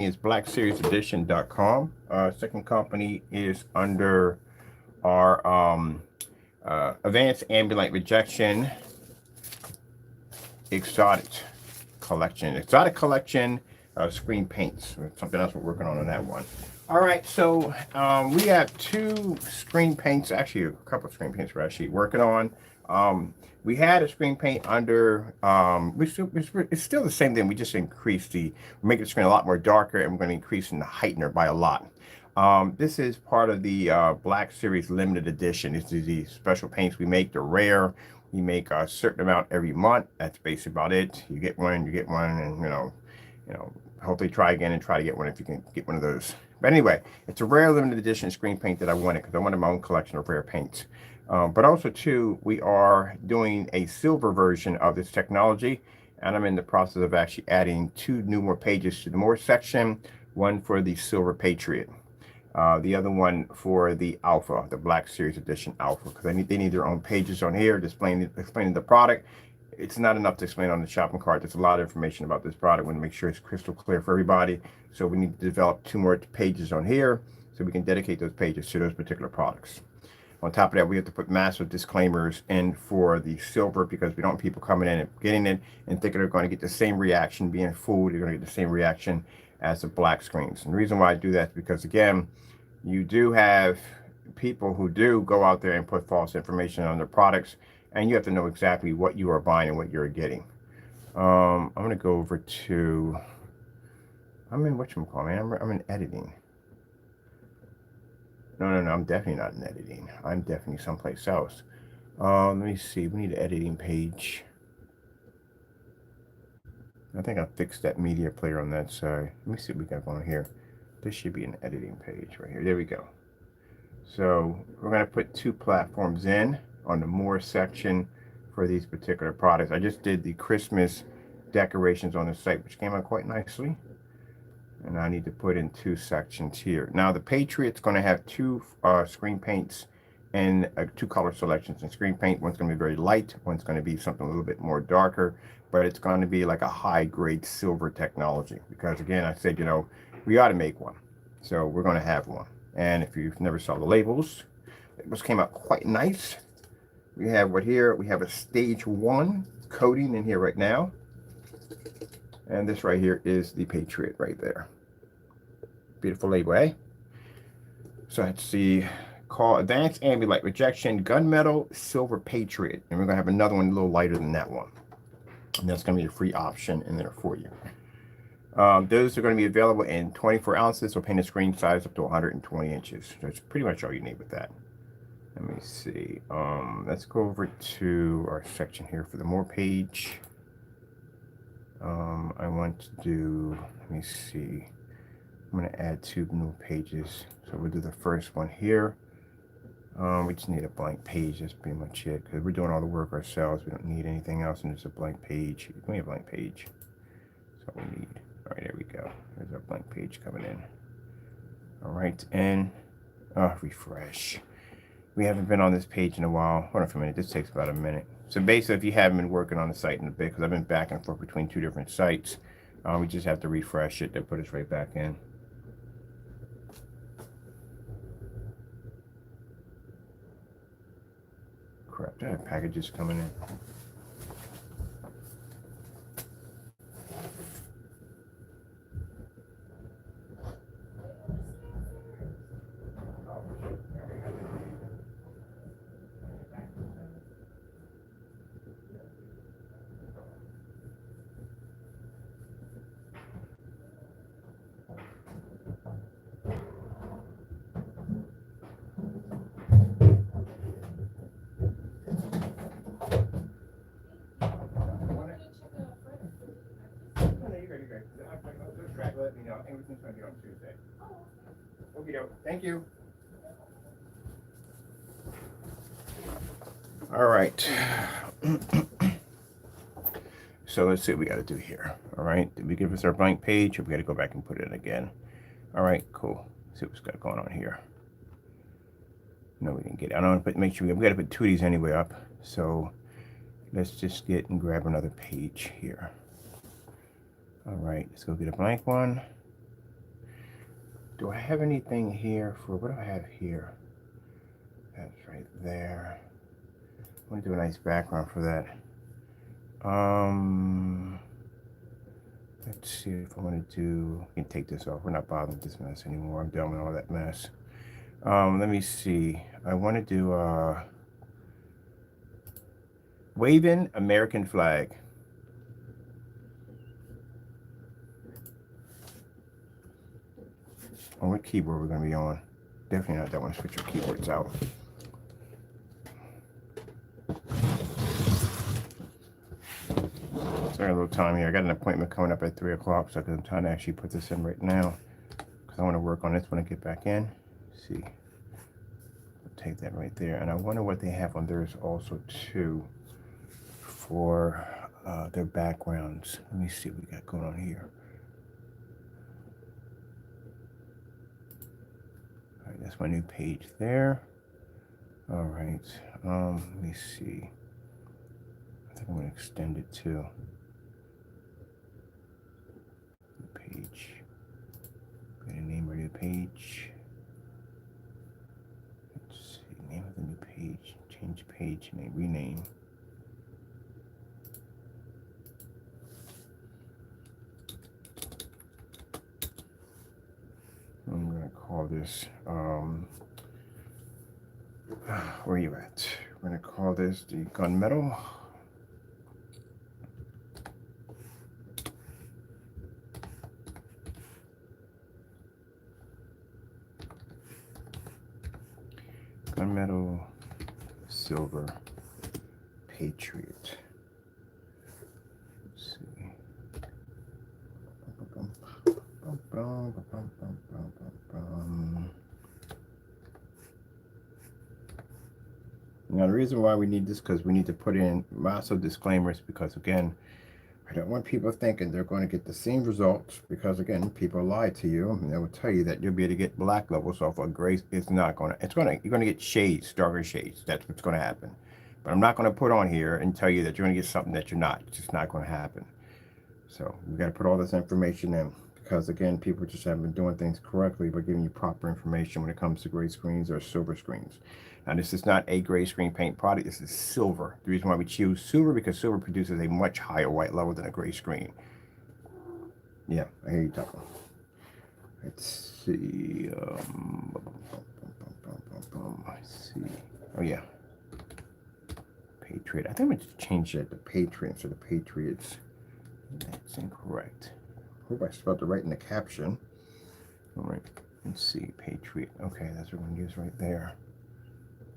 is blackseriesedition.com. Second company is under our advanced ambulance rejection exotic collection screen paints. Something else we're working on that one. All right, so we have two screen paints, actually a couple of screen paints we're actually working on. We had a screen paint under, it's still the same thing. We just increased we're making the screen a lot more darker, and we're going to increase in the heightener by a lot. This is part of the Black Series limited edition. This is the special paints we make. They're rare. We make a certain amount every month. That's basically about it. You get one, and hopefully try again and try to get one if you can get one of those. But anyway, it's a rare limited edition screen paint that I wanted because I wanted my own collection of rare paints. But also too, we are doing a silver version of this technology, and I'm in the process of actually adding two more pages to the more section. One for the Silver Patriot. The other one for the Alpha, the Black Series Edition Alpha, because they need their own pages on here explaining the product. It's not enough to explain on the shopping cart. There's a lot of information about this product. We want to make sure it's crystal clear for everybody. So we need to develop two more pages on here so we can dedicate those pages to those particular products. On top of that, we have to put massive disclaimers in for the silver because we don't want people coming in and getting it and thinking they're going to get the same reaction, being fooled. They're going to get the same reaction as the black screens. And the reason why I do that is because, again, you do have people who do go out there and put false information on their products, and you have to know exactly what you are buying and what you're getting. I'm going to go over to, I'm in whatchamacallit, I'm in editing. No, I'm definitely not in editing. I'm definitely someplace else. Let me see, we need an editing page. I think I fixed that media player on that side. Let me see what we got going here. This should be an editing page right here. There we go. So we're going to put two platforms in on the more section for these particular products. I just did the Christmas decorations on the site, which came out quite nicely. And I need to put in two sections here. Now the Patriot's going to have two screen paints and two color selections in screen paint. One's going to be very light. One's going to be something a little bit more darker, but it's going to be like a high grade silver technology. Because again, I said, we ought to make one. So we're going to have one. And if you've never saw the labels came out quite nice. We have what here, we have a stage 1 coating in here right now. And this right here is the Patriot right there. Beautiful label, eh? So that's the Advanced Ambulite Rejection Gunmetal Silver Patriot. And we're going to have another one a little lighter than that one. And that's going to be a free option in there for you. Those are going to be available in 24 ounces or painted screen size up to 120 inches. That's pretty much all you need with that. Let me see. Let's go over to our section here for the more page. I want to do, let me see. I'm going to add two new pages. So we'll do the first one here. We just need a blank page. That's pretty much it. Because we're doing all the work ourselves. We don't need anything else. And it's a blank page. Give me a blank page. That's all we need. All right, there we go. There's our blank page coming in. All right, and refresh. We haven't been on this page in a while. Hold on for a minute. This takes about a minute. So basically, if you haven't been working on the site in a bit, because I've been back and forth between two different sites, we just have to refresh it to put us right back in. Crap, I have packages coming in. Let me know. Everything's going to be on Tuesday. Okay, thank you. All right. So let's see what we got to do here. All right. Did we give us our blank page, or we got to go back and put it in again? All right, cool. Let's see what's got going on here. No, we didn't get it. I don't want to make sure we got to put two of these anyway up. So let's just get and grab another page here. All right, let's go get a blank one. do I have anything here for, what do I have here? That's right there. I want to do a nice background for that. Let's see if I want to do, I can take this off. We're not bothering with this mess anymore. I'm done with all that mess. Let me see. I want to do waving American flag. On what keyboard we're going to be on? Definitely not that one. Switch your keyboards out. Sorry, a little time here. I got an appointment coming up at 3 o'clock, so I'm trying to actually put this in right now because I want to work on this when I get back in. Let's see. I'll take that right there. And I wonder what they have on theirs also, too, for their backgrounds. Let me see what we got going on here. All right, that's my new page there. All right. Let me see. I think I'm going to extend it too. Page. I'm going to name our new page. Let's see. Name of the new page. Change page. Name. Rename. I'm going to call this. Where are you at? We're going to call this the Gunmetal. Gunmetal Silver Patriot. Let's see. Now the reason why we need this, because we need to put in lots of disclaimers, because again, I don't want people thinking they're going to get the same results, because again, people lie to you and they will tell you that you'll be able to get black levels off of gray. It's not going to, you're going to get shades, darker shades. That's what's going to happen. But I'm not going to put on here and tell you that you're going to get something that you're not. It's just not going to happen. So we got to put all this information in, because again, people just haven't been doing things correctly by giving you proper information when it comes to gray screens or silver screens. Now this is not a gray screen paint product, this is silver. The reason why we choose silver, because silver produces a much higher white level than a gray screen. Yeah, I hear you talking. Let's see. Let's see. Oh yeah. Patriot. I think I'm going to change that to Patriot instead of Patriots. That's incorrect. Hope I spelled it right in the caption. All right. Let's see. Patriot. Okay, that's what we're going to use right there.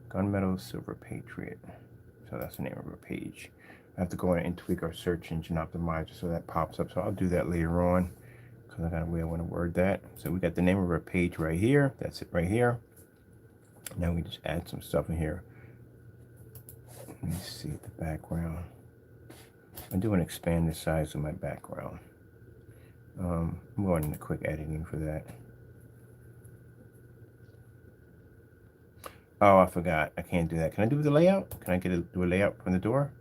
Gunmetal Silver Patriot. So that's the name of our page. I have to go in and tweak our search engine optimizer so that pops up. So I'll do that later on, because I got a way I want to word that. So we got the name of our page right here. That's it right here. Now we just add some stuff in here. Let me see the background. I do want to expand the size of my background. I'm going into quick editing for that. Oh, I forgot. I can't do that. Can I do the layout? Can I do a layout from the door?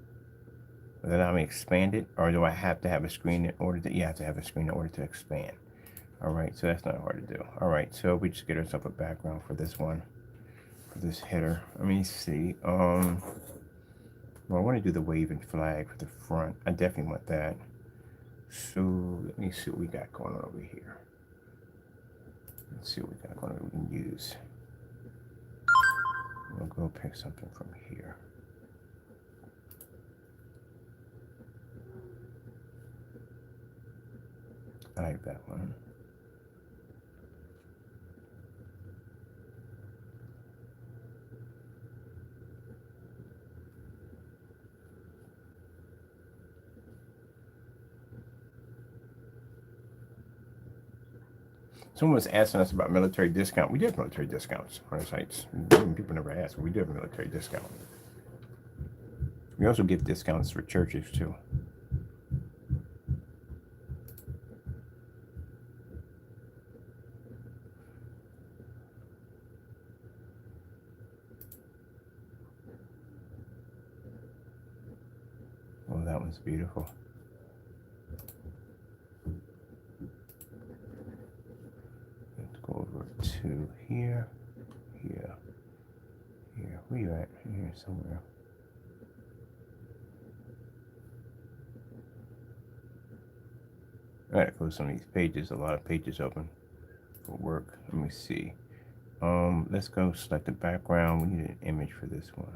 Or then I'm going to expand it? Or do I have to have a screen in order to... You have to have a screen in order to expand. All right, so that's not hard to do. All right, so we just get ourselves a background for this one. For this header. Let me see. Well, I want to do the waving flag for the front. I definitely want that. So let me see what we got going on over here. Let's see what we got going on we can use. We'll go pick something from here. I like that one. Someone was asking us about military discount. We do have military discounts on our sites. People never ask, but we do have a military discount. We also give discounts for churches too. Oh, that one's beautiful. Let's go over to here, here, here. Where you at? Here somewhere. I gotta close some of these pages. A lot of pages open for work. Let me see. Let's go select the background. We need an image for this one.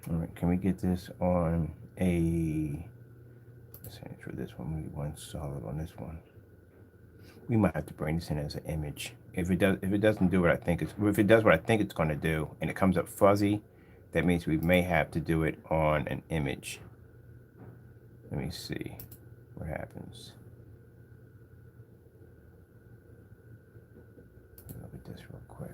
All right, can we get this on a, let's say for this one, we need one solid on this one. We might have to bring this in as an image. If it doesn't do what I think it's, if it does what I think it's going to do, and it comes up fuzzy, that means we may have to do it on an image. Let me see what happens. Look at this real quick.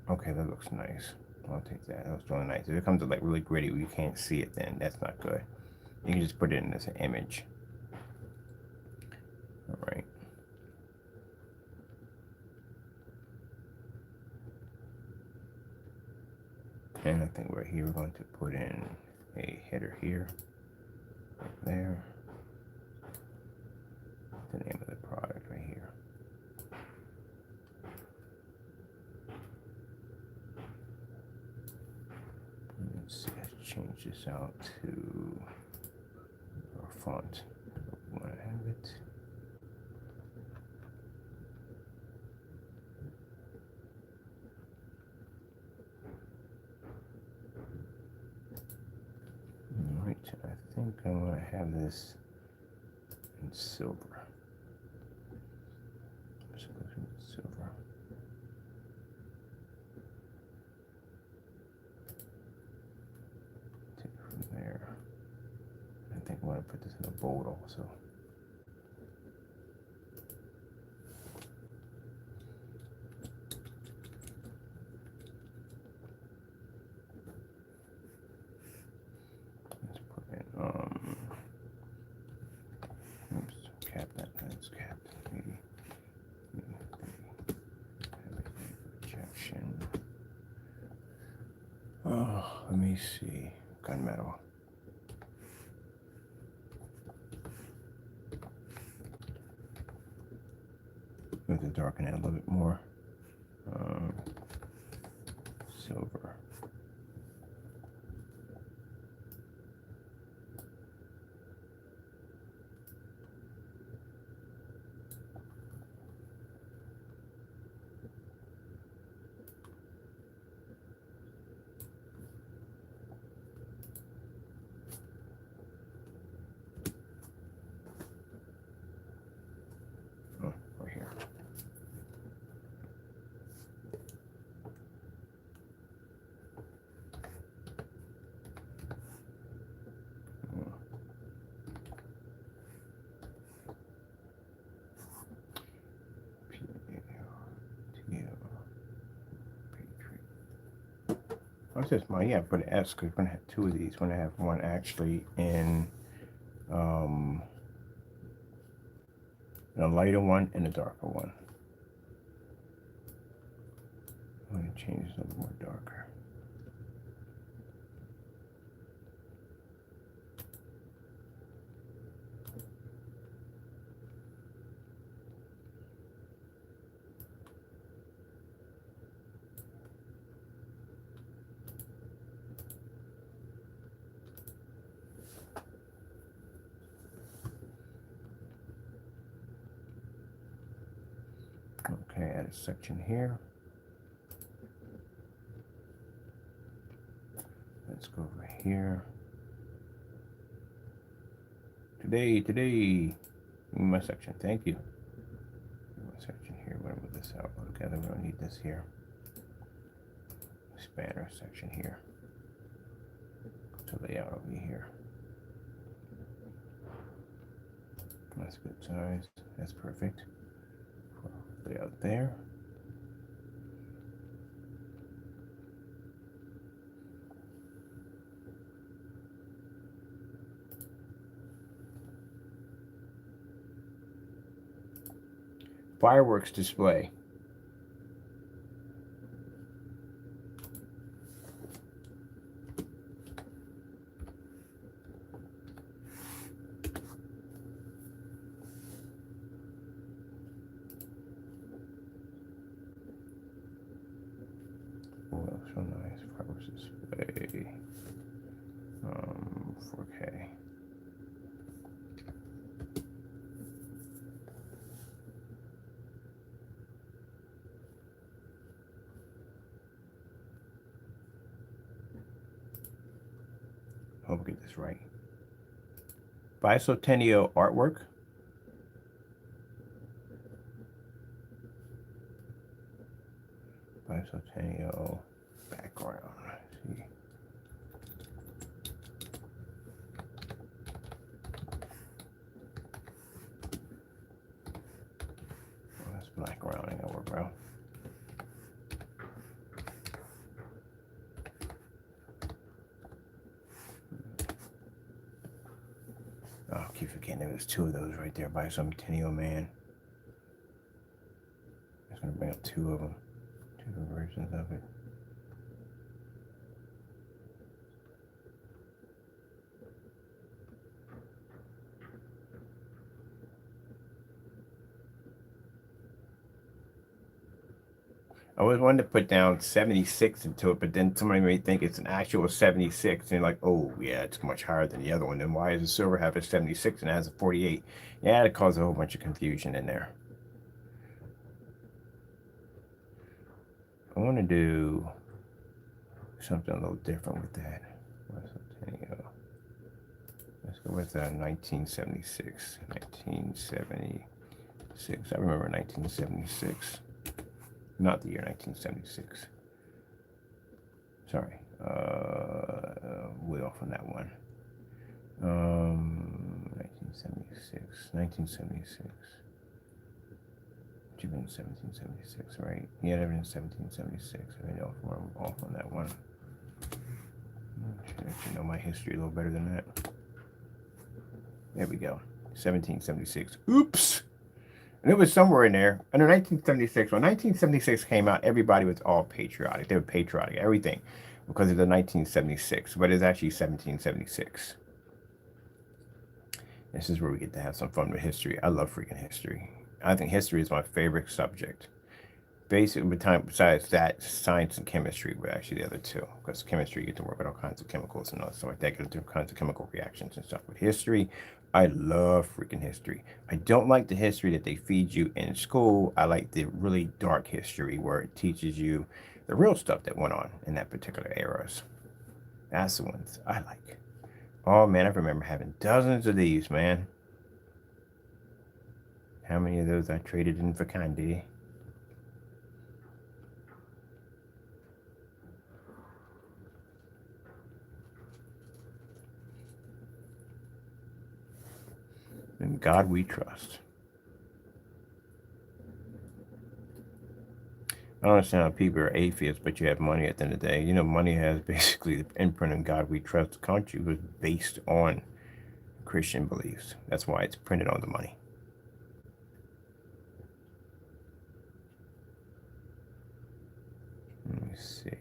Okay, that looks nice. I'll take that. That was really nice. If it comes up like really gritty where you can't see it, then that's not good. You can just put it in as an image. All right. And I think right here we're going to put in a header here, right there. The name of the product right here. Let's see, let's change this out to our font. We want to have it. All right, I think I want to have this in silver. Silver. Take it from there. I think I want to put this in a bold also. Let's put in oops, cap that. That's capped. Maybe. Projection. Oh, let me see. Gunmetal. We have to darken it a little bit more. Silver. Oh, right here. What's this? My yeah, put an S because we're gonna have two of these. We're gonna have one actually in a lighter one and a darker one. I'm gonna change this a little more darker. Okay, add a section here. Let's go over here. Today, my section. Thank you. My section here. We're gonna move this out altogether. We don't need this here. Spanner section here. To lay out over here. That's good size. That's perfect. Layout there. fireworks display. Oh, that's so nice. Fireworks display. 4K. Hope I get this right. Bicentennial artwork. Bicentennial background. Let's see. Oh, that's black rounding over, bro. Oh, I keep forgetting there was two of those right there. Bicentennial man. I'm just gonna bring up two of them, two versions of it. I always wanted to put down 76 into it, but then somebody may think it's an actual 76, and you're like, oh, yeah, it's much higher than the other one. Then why does the silver have a 76 and it has a 48? Yeah, it caused a whole bunch of confusion in there. I want to do something a little different with that. Let's go with 1976. 1976. I remember 1976. Not the year 1976. Sorry. Way off on that one. 1976. 1976. Should have been 1776, right? Yeah, it been 1776. I mean, off on that one. I should know my history a little better than that. There we go. 1776. Oops! And it was somewhere in there. Under 1976, when 1976 came out, everybody was all patriotic. They were patriotic, everything, because of the 1976. But it's actually 1776. This is where we get to have some fun with history. I love freaking history. I think history is my favorite subject. Basically, besides that, science and chemistry were actually the other two. Because chemistry, you get to work with all kinds of chemicals and all stuff like that, get different kinds of chemical reactions and stuff. With history, I love freaking history. I don't like the history that they feed you in school. I like the really dark history where it teaches you the real stuff that went on in that particular eras. That's the ones I like. Oh, man, I remember having dozens of these, man. How many of those I traded in for candy? In God we trust. I don't understand how people are atheists, but you have money at the end of the day. You know, money has basically the imprint in God we trust. The country was based on Christian beliefs. That's why it's printed on the money. Let me see.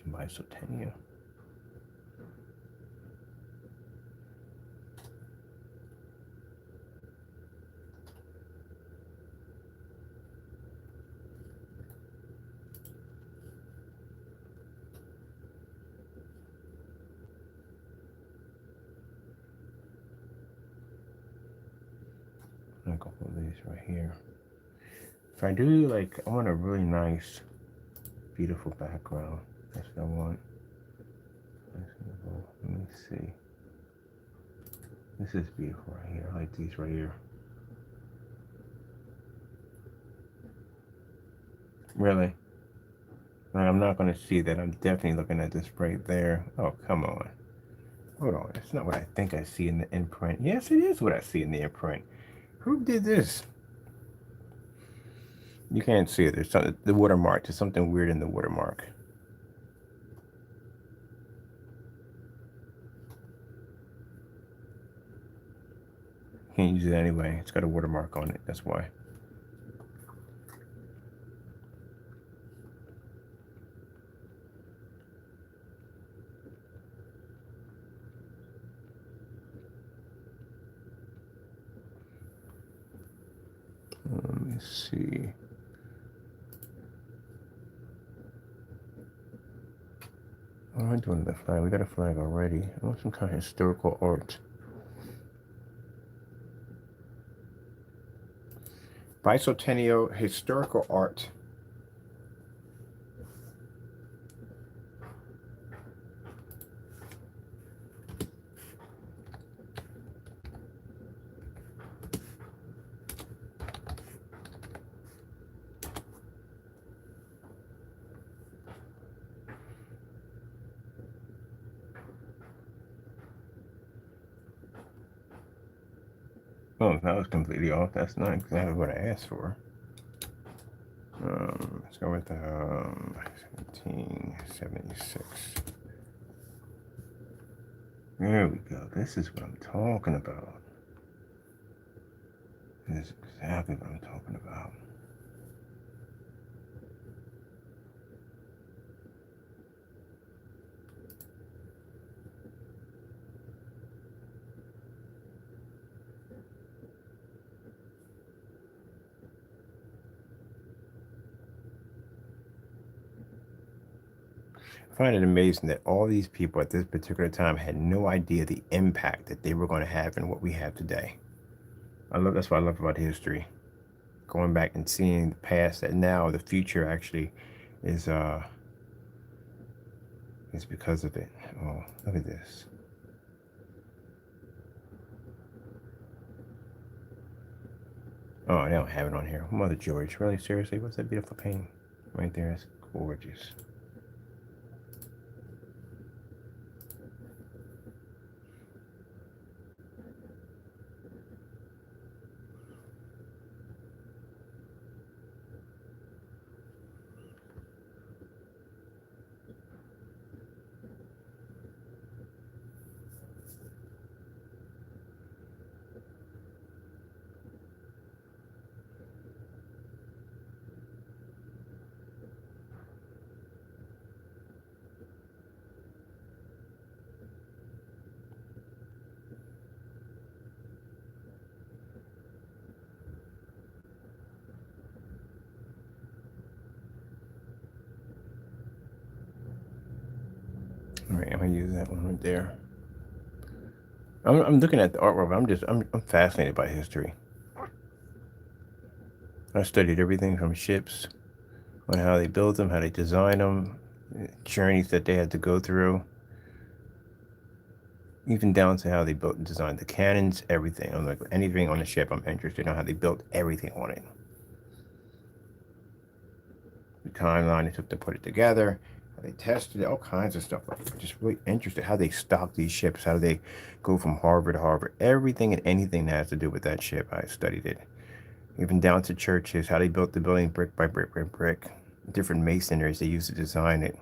Bicentennial. A couple of these right here. If I do, like, I want a really nice, beautiful background. That's what I want. Let me see. This is beautiful right here. I like these right here. Really? Like, I'm not going to see that. I'm definitely looking at this right there. Oh, come on. Hold on. It's not what I think I see in the imprint. Yes, it is what I see in the imprint. Who did this? You can't see it. There's something, the watermark. There's something weird in the watermark. can't use it anyway. It's got a watermark on it. That's why. Let me see. What am I doing with the flag? We got a flag already. I want some kind of historical art. Bicentennial historical art. Oh, that was completely off. That's not exactly what I asked for. Let's go with 1776. There we go. This is what I'm talking about. This is exactly what I'm talking about. I find it amazing that all these people at this particular time had no idea the impact that they were going to have in what we have today. That's what I love about history. Going back and seeing the past, that now the future actually is because of it. Oh, look at this. Oh, they don't have it on here. Mother George, really? Seriously? What's that beautiful painting? Right there. It's gorgeous. All right, I'm gonna use that one right there. I'm looking at the artwork. I'm fascinated by history. I studied everything from ships, on how they built them, how they designed them, journeys that they had to go through, even down to how they built and designed the cannons, everything. I'm like, anything on the ship, I'm interested in how they built everything on it. The timeline it took to put it together, how they tested it, all kinds of stuff. I'm just really interested how they stock these ships, how do they go from harbor to harbor, everything and anything that has to do with that ship. I studied it, even down to churches, how they built the building brick by brick by brick, different masonries they used to design it,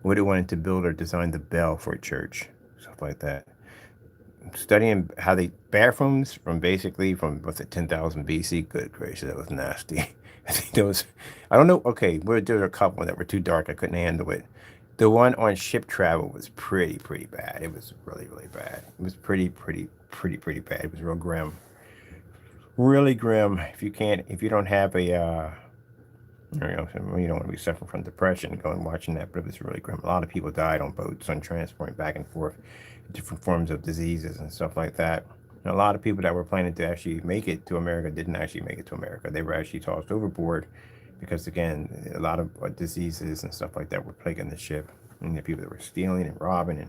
what they wanted to build or design the bell for a church, stuff like that. Studying how they bathrooms from what's it, 10,000 BC. Good gracious, that was nasty. I think those, I don't know. Okay, there were a couple that were too dark. I couldn't handle it. The one on ship travel was pretty bad. It was really bad. It was pretty bad. It was real grim, really grim. If you don't have a, you don't want to be suffering from depression going watching that, but it was really grim. A lot of people died on boats, on transporting back and forth, different forms of diseases and stuff like that. And a lot of people that were planning to actually make it to America didn't actually make it to America. They were actually tossed overboard because, again, a lot of diseases and stuff like that were plaguing the ship. And the people that were stealing and robbing and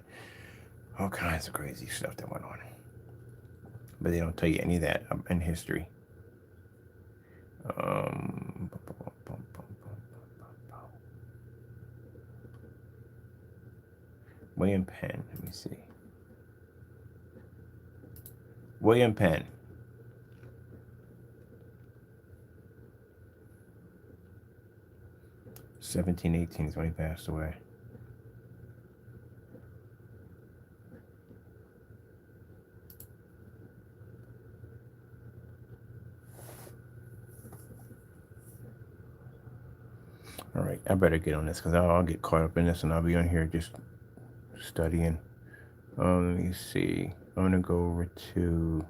all kinds of crazy stuff that went on. But they don't tell you any of that in history. William Penn, let me see. William Penn. (1718) is when he passed away. All right, I better get on this because I'll get caught up in this and I'll be on here just studying. Let me see. I'm gonna go over to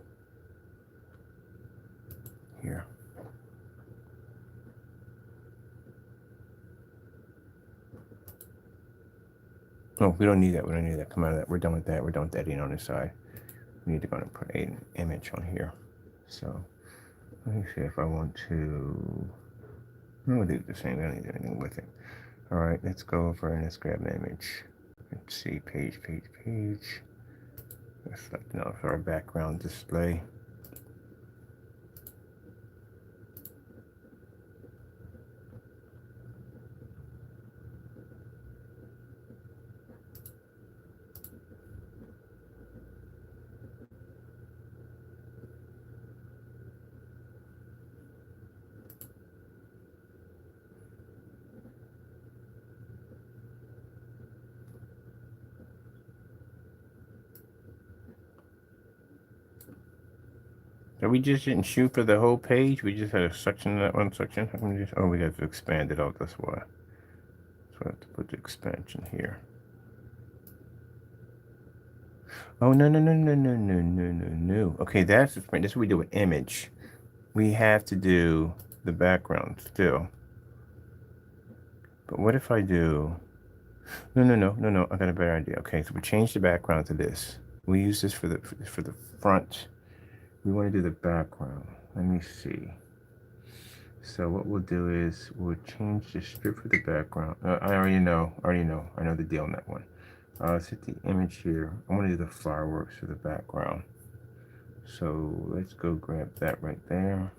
here. Oh, we don't need that. We don't need that. Come out of that. We're done with that. We're done with editing on this side. We need to go and put an image on here. So let me see if I want to. I'm gonna do the same. I don't need anything with it. All right, let's go over and let's grab an image. Let's see, page. Let's select now for our background display. So we just didn't shoot for the whole page. We just had a section, that one section. How come we just, oh, we got to expand it out. That's why. So I have to put the expansion here. Oh, no. Okay, that's the print. This is what we do with image. We have to do the background still. But what if I do... No. I got a better idea. Okay, so we change the background to this. We use this for the front. We want to do the background. Let me see. So what we'll do is we'll change the strip for the background. I already know. I know the deal on that one. Let's hit the image here. I want to do the fireworks for the background. So let's go grab that right there.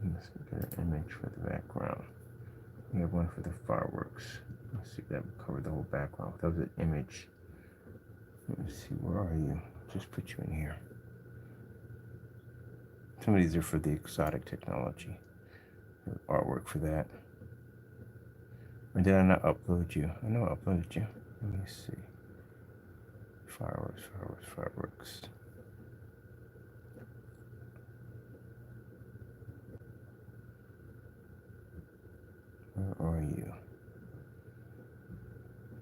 Let's get an image for the background. We have one for the fireworks. Let's see if that will cover the whole background. That was an image. Let me see, where are you? Just put you in here. Some of these are for the exotic technology. Artwork for that. Or did I not upload you? I know I uploaded you. Let me see. Fireworks. Where are you?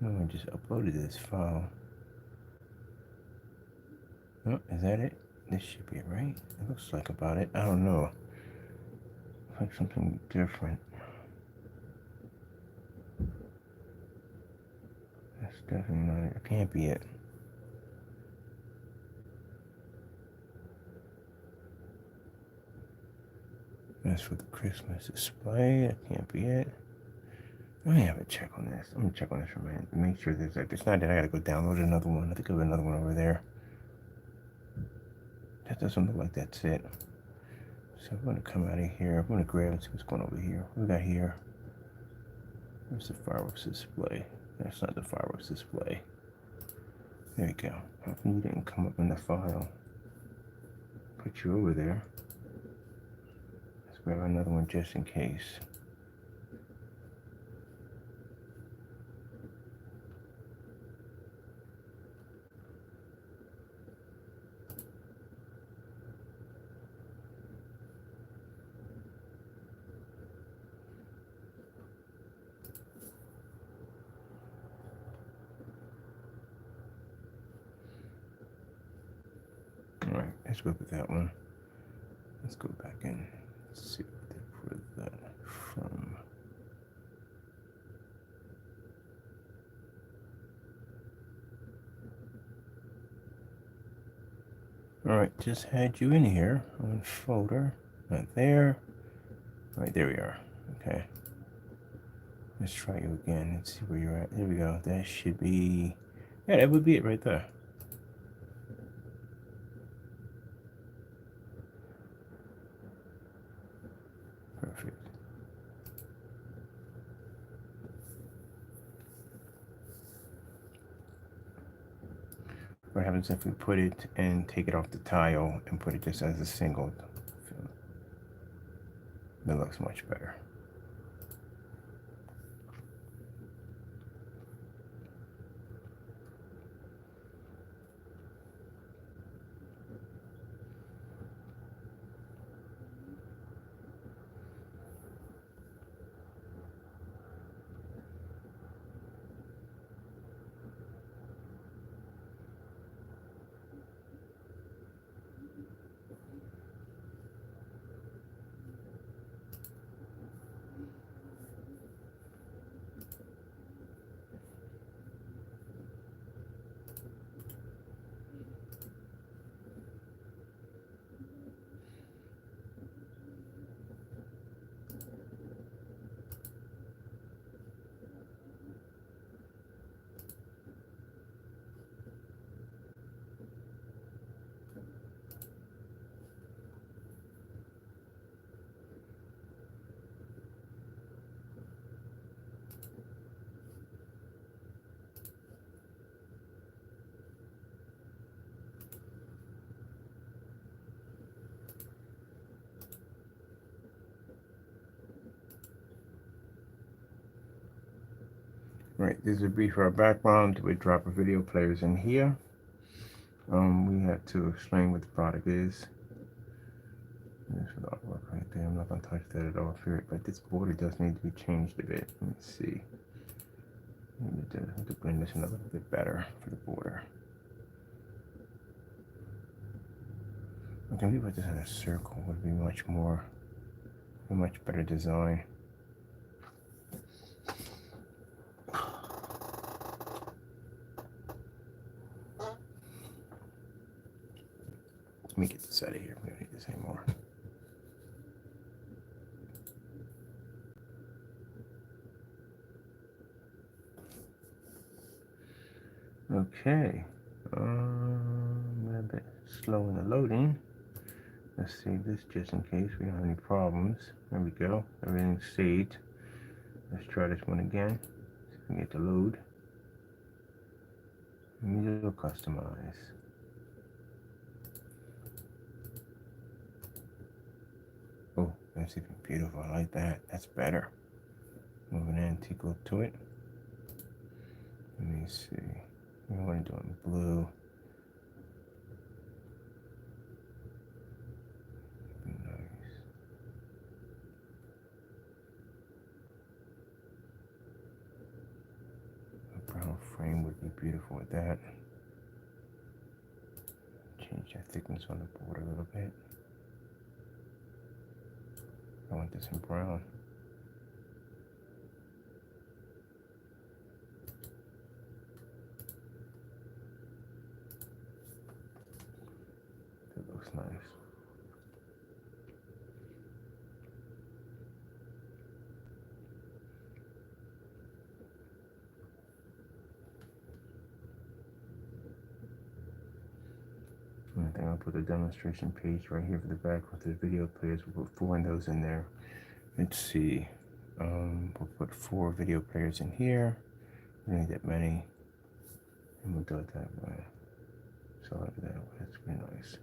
No, I just uploaded this file. Oh, is that it? This should be it, right? It looks like about it. I don't know. Looks like something different. That's definitely not it. It can't be it. That's for the Christmas display. That can't be it. Let me have a check on this. I'm gonna check on this for a minute. Make sure there's like, it's not that I gotta go download another one. I think I have another one over there. That doesn't look like that's it. So I'm gonna come out of here. I'm gonna grab and see what's going over here. What we got here? Where's the fireworks display? That's not the fireworks display. There you go. How come you didn't come up in the file? Put you over there. Let's grab another one just in case. Alright, let's go with that one. Let's go back in. Let's see what they put that from. Alright, just had you in here on folder. Not there. Alright, there we are. Okay. Let's try you again. Let's see where you're at. There we go. That should be... Yeah, that would be it right there. Perfect. What happens if we put it and take it off the tile and put it just as a single? That looks much better. Alright, this is a brief for our background. We drop our video players in here. We have to explain what the product is. There's the artwork right there. I'm not going to touch that at all here, but this border does need to be changed a bit. Let me see. I need to bring this in a little bit better for the border. Okay, maybe put this in a circle would be much better design. Let me get this out of here. We don't need this anymore. Okay. A bit slow in the loading. Let's save this just in case we don't have any problems. There we go. Everything's saved. Let's try this one again. See if we can get to load. Musical customize. Oh, that's even beautiful. I like that. That's better. Moving antique to it. Let me see. I want to do it in blue. Nice. A brown frame would be beautiful with that. Change that thickness on the border a little bit. I want this in brown. That looks nice. I think I'll put a demonstration page right here for the back with the video players. We'll put 4 of those in there. Let's see. We'll put 4 video players in here. We don't need that many. And we'll do it that way. So like that way. That's pretty nice.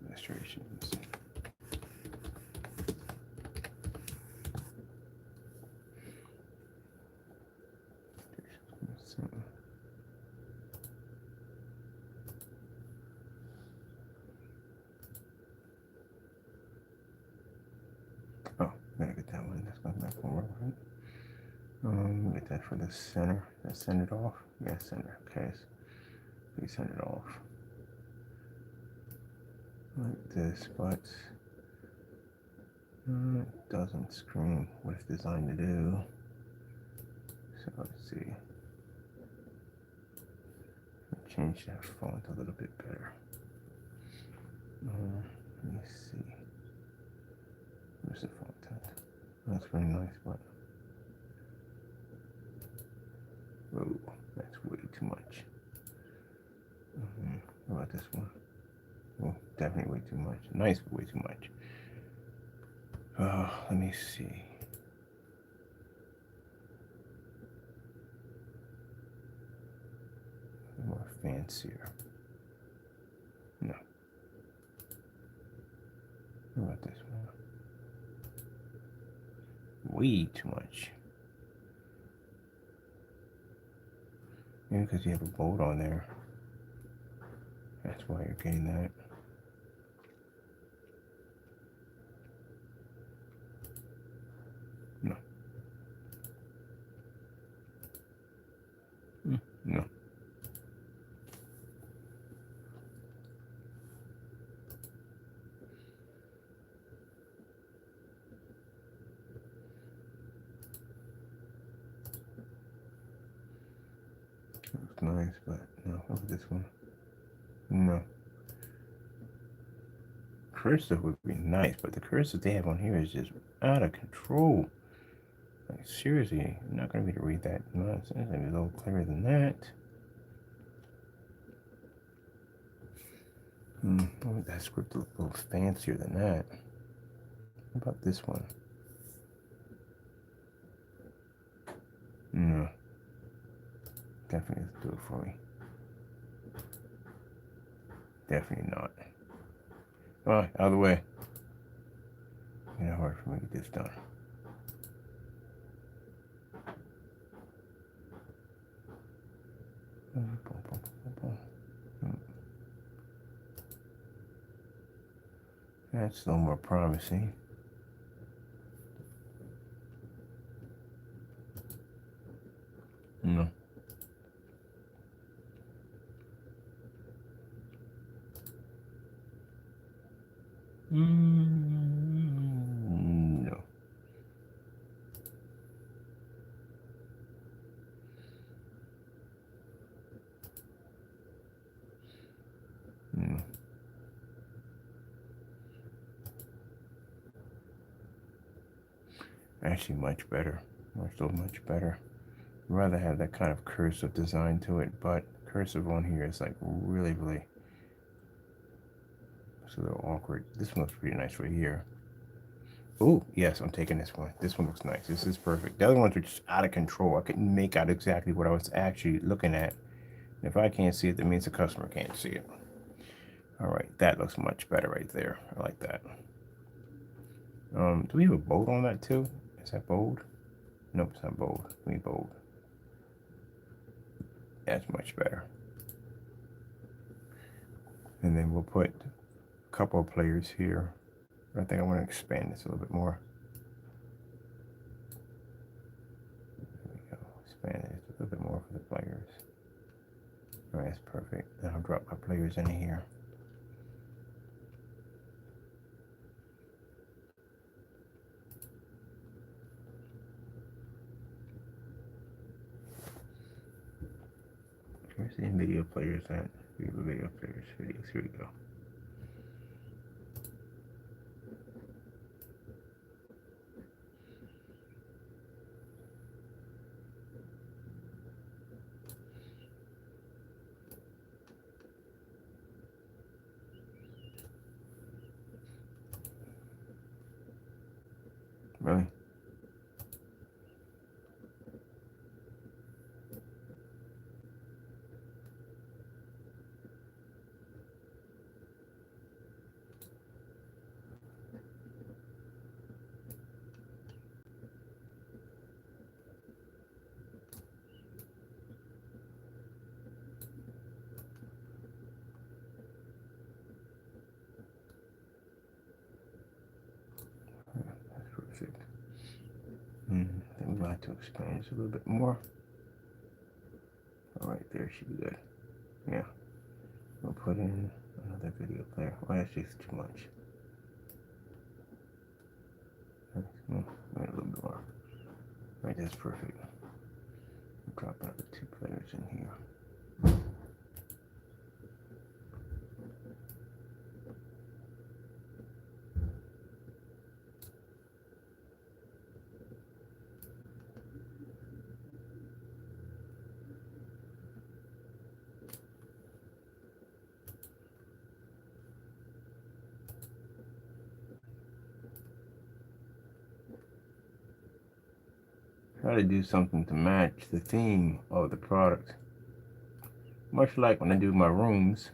Illustrations. Oh, gotta get that one. That's not that one, right? Get that for the center. Let's send it off. Yeah, center. Okay, so we send it off like this, but it doesn't scream what it's designed to do. So let's see. Change that font a little bit better. Let me see. Where's the font at? That's very nice, but oh, that's way too much. How about this one? Oh, definitely way too much. Nice, but way too much. Let me see. More fancier. No. How about this one? Way too much. Maybe because you have a bolt on there. That's why you're getting that. No. No. Looks nice, but no. Look at this one. No. Cursive would be nice, but the cursive they have on here is just out of control. Like, seriously, I'm not going to be able to read that nonsense. It's going to be a little clearer than that. Oh, that script looks a little fancier than that. How about this one? No. Definitely do it for me. Definitely not. Alright, out of the way. You know, hard for me to get this done. That's a little more promising. No. No. No. Actually, much better. Much better. I'd rather have that kind of cursive design to it, but cursive on here is like really it's a little awkward. This one looks pretty nice right here. Oh, yes, I'm taking this one. This one looks nice. This is perfect. The other ones are just out of control. I couldn't make out exactly what I was actually looking at. And if I can't see it, that means the customer can't see it. All right, that looks much better right there. I like that. Do we have a bold on that too? Is that bold? Nope, it's not bold. We need bold. That's much better. And then we'll put a couple of players here. I think I want to expand this a little bit more. There we go. Expand it a little bit more for the players. All right, that's perfect. Then I'll drop my players in here. Where's the video players at? Video players, videos. Here we go. Really? That's perfect. Then we'd like to expand this a little bit more. All right, there should be good. Yeah. We'll put in another video player. Oh, that's just too much. A little bit more. Right, that's perfect. I'll drop another 2 players in here. Try to do something to match the theme of the product. Much like when I do my rooms,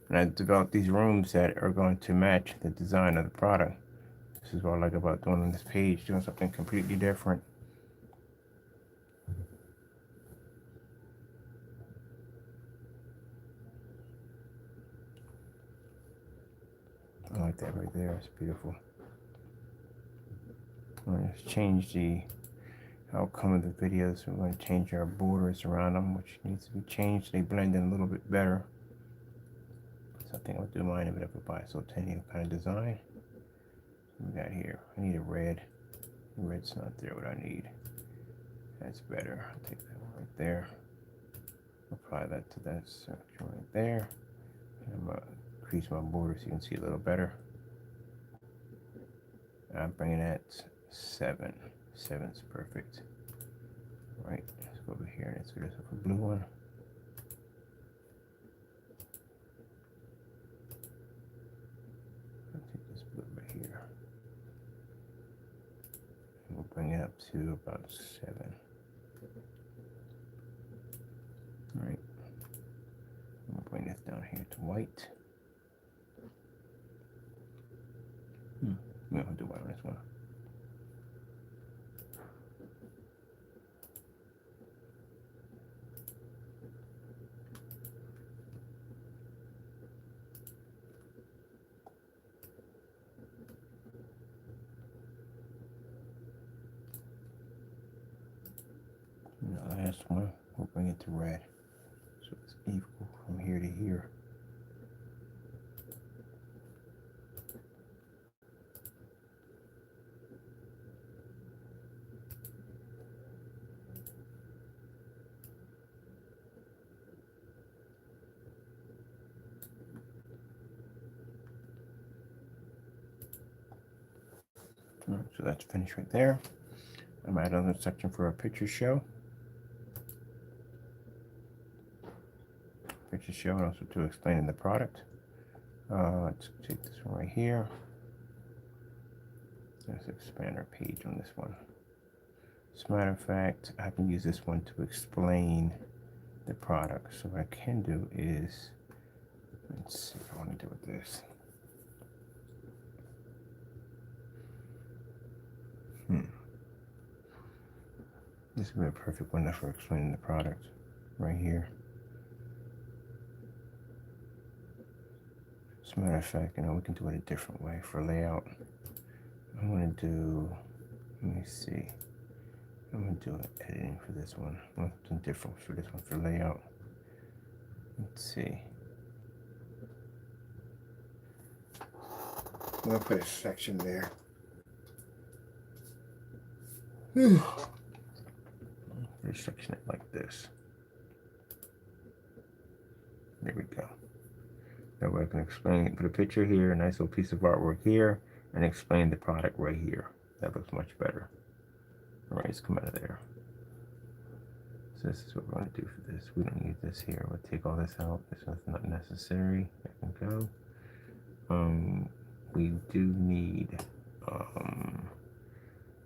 and I develop these rooms that are going to match the design of the product. This is what I like about doing on this page, doing something completely different. like that right there. It's beautiful. I'm going to change the outcome of the videos. We're going to change our borders around them, which needs to be changed. They blend in a little bit better. So I think I'll do mine a bit of a bicentennial kind of design. What we got here? I need a red. The red's not there. What I need. That's better. I'll take that one right there. Apply that to that section right there. And I'm going to increase my border so you can see a little better. I'm bringing that 7. 7's perfect. All right, let's go over here and let's do this with a blue one. I'll take this blue right here. And we'll bring it up to about 7. All right. We'll bring this down here to white. We don't do white on this one. And the last one, we'll bring it to red. So it's equal from here to here. All right, so that's finished right there. I'm at another section for a picture show. Picture show and also to explaining the product. Let's take this one right here. Let's expand our page on this one. As a matter of fact, I can use this one to explain the product. So what I can do is, let's see what I want to do with this. This would be a perfect one for explaining the product right here. As a matter of fact, we can do it a different way for layout. I'm going to do, let me see. I'm going to do an editing for this one. Something different for this one for layout. Let's see. I'm going to put a section there. Section it like this. There we go. That way I can explain, put a picture here, a nice little piece of artwork here, and explain the product right here. That looks much better. All right, let's come out of there. So this is what we're going to do for this. We don't need this here. We'll take all this out. It's not necessary. That can go. We do need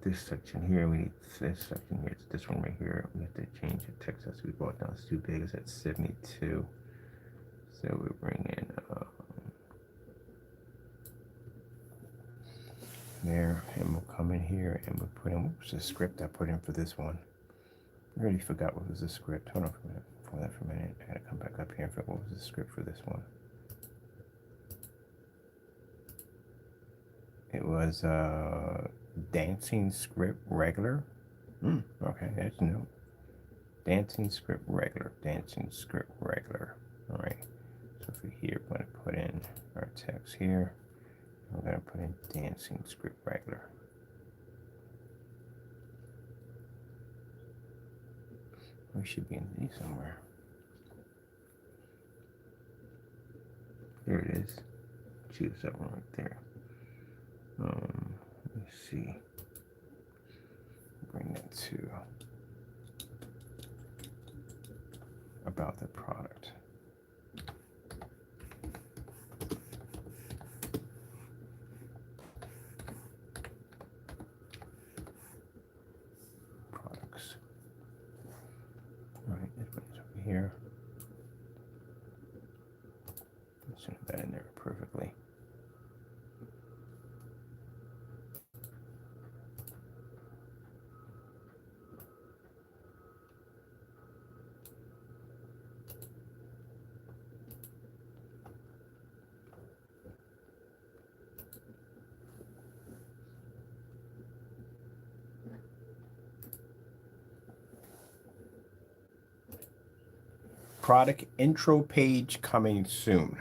this section here. We need this section here. It's this one right here. We have to change the text as we brought down. It's too big. It's at 72. So we bring in there, and we'll come in here and we'll put in, what was the script I put in for this one? I already forgot what was the script. Hold on for a minute. For that for a minute. I gotta come back up here and figure out what was the script for this one. It was dancing script regular. Okay, that's new. Dancing script regular. Dancing script regular. All right. So for here, we're going to put in our text here. We're going to put in dancing script regular. We should be in these somewhere. There it is. Choose that one right there. Let's see. Bring that to about the product. Products. All right, this one's over here. Let's put that in there perfectly. product intro page coming soon.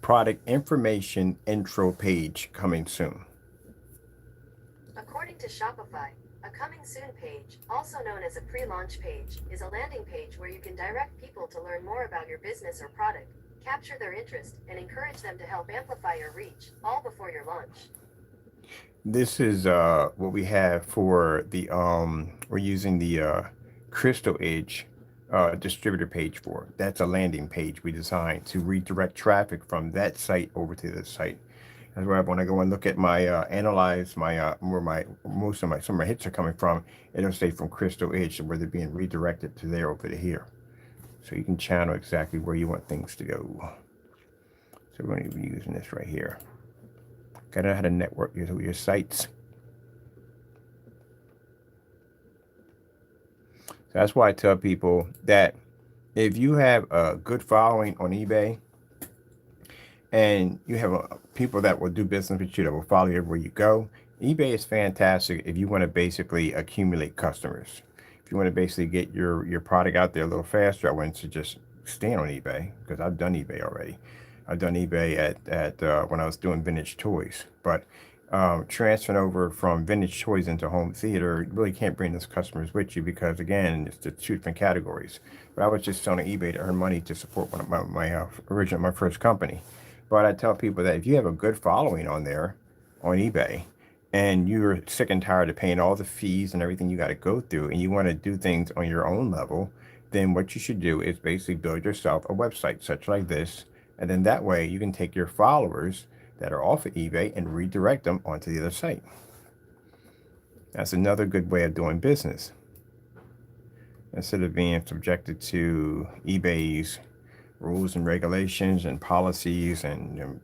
Product information intro page coming soon. According to Shopify, a coming soon page, also known as a pre-launch page, is a landing page where you can direct people to learn more about your business or product, capture their interest, and encourage them to help amplify your reach, all before your launch. This is what we have for the we're using the Crystal Edge distributor page for. That's a landing page we designed to redirect traffic from that site over to this site. That's where when I go and look at my analyze my where my some of my hits are coming from, it'll say from Crystal Edge where they're being redirected to there over to here. So you can channel exactly where you want things to go. So we're going to be using this right here. Gotta know how to network your sites. So that's why I tell people that if you have a good following on eBay and you have people that will do business with you, that will follow you everywhere you go, eBay is fantastic if you want to basically accumulate customers. If you want to basically get your product out there a little faster, I wouldn't suggest staying on eBay because I've done eBay already. I've done eBay at when I was doing vintage toys, but transferring over from vintage toys into home theater, you really can't bring those customers with you because again, it's the two different categories. But I was just selling eBay to earn money to support one of my first company. But I tell people that if you have a good following on there, on eBay, and you're sick and tired of paying all the fees and everything you got to go through, and you want to do things on your own level, then what you should do is basically build yourself a website such like this. And then that way you can take your followers that are off of eBay and redirect them onto the other site. That's another good way of doing business. Instead of being subjected to eBay's rules and regulations and policies and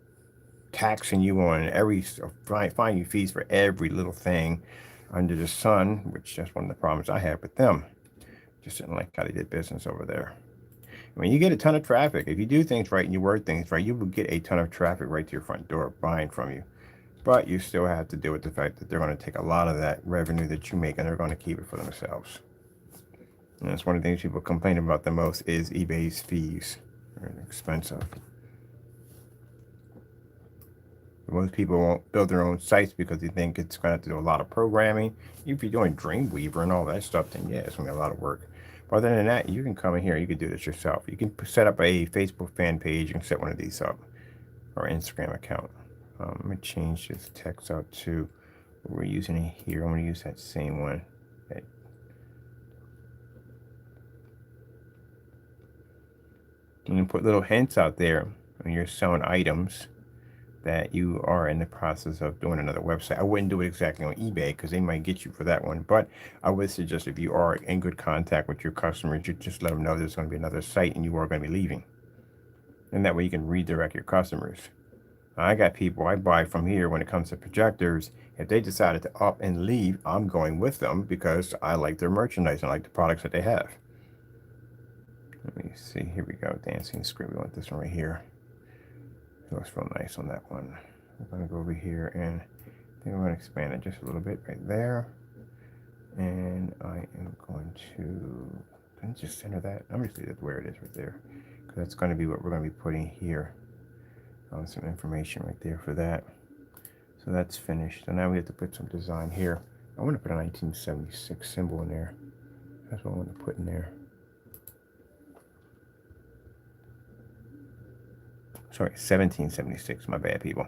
taxing you on every, finding you fees for every little thing under the sun, which that's one of the problems I have with them. Just didn't like how they did business over there. When you get a ton of traffic, if you do things right and you word things right, you will get a ton of traffic right to your front door buying from you. But you still have to deal with the fact that they're going to take a lot of that revenue that you make and they're going to keep it for themselves. And that's one of the things people complain about the most is eBay's fees. They're expensive. Most people won't build their own sites because they think it's going to have to do a lot of programming. If you're doing Dreamweaver and all that stuff, then yeah, it's going to be a lot of work. But other than that, you can come in here. You can do this yourself. You can set up a Facebook fan page and set one of these up, or Instagram account. Let me change this text out to what we're using it here. I'm going to use that same one. Okay. You can put little hints out there when you're selling items that you are in the process of doing another website. I wouldn't do it exactly on eBay because they might get you for that one, but I would suggest if you are in good contact with your customers, you just let them know there's going to be another site and you are going to be leaving. And that way you can redirect your customers. I got people I buy from here when it comes to projectors. If they decided to up and leave, I'm going with them because I like their merchandise and I like the products that they have. Let me see. Here we go. Dancing script. We want this one right here. It looks real nice on that one. I'm going to go over here and I think I'm going to expand it just a little bit right there. And I am going to just center that. I'm just leave it where it is right there because that's going to be what we're going to be putting here. Some information right there for that. So that's finished. So now we have to put some design here. I want to put a 1976 symbol in there. That's what I want to put in there. Sorry, 1776. My bad, people.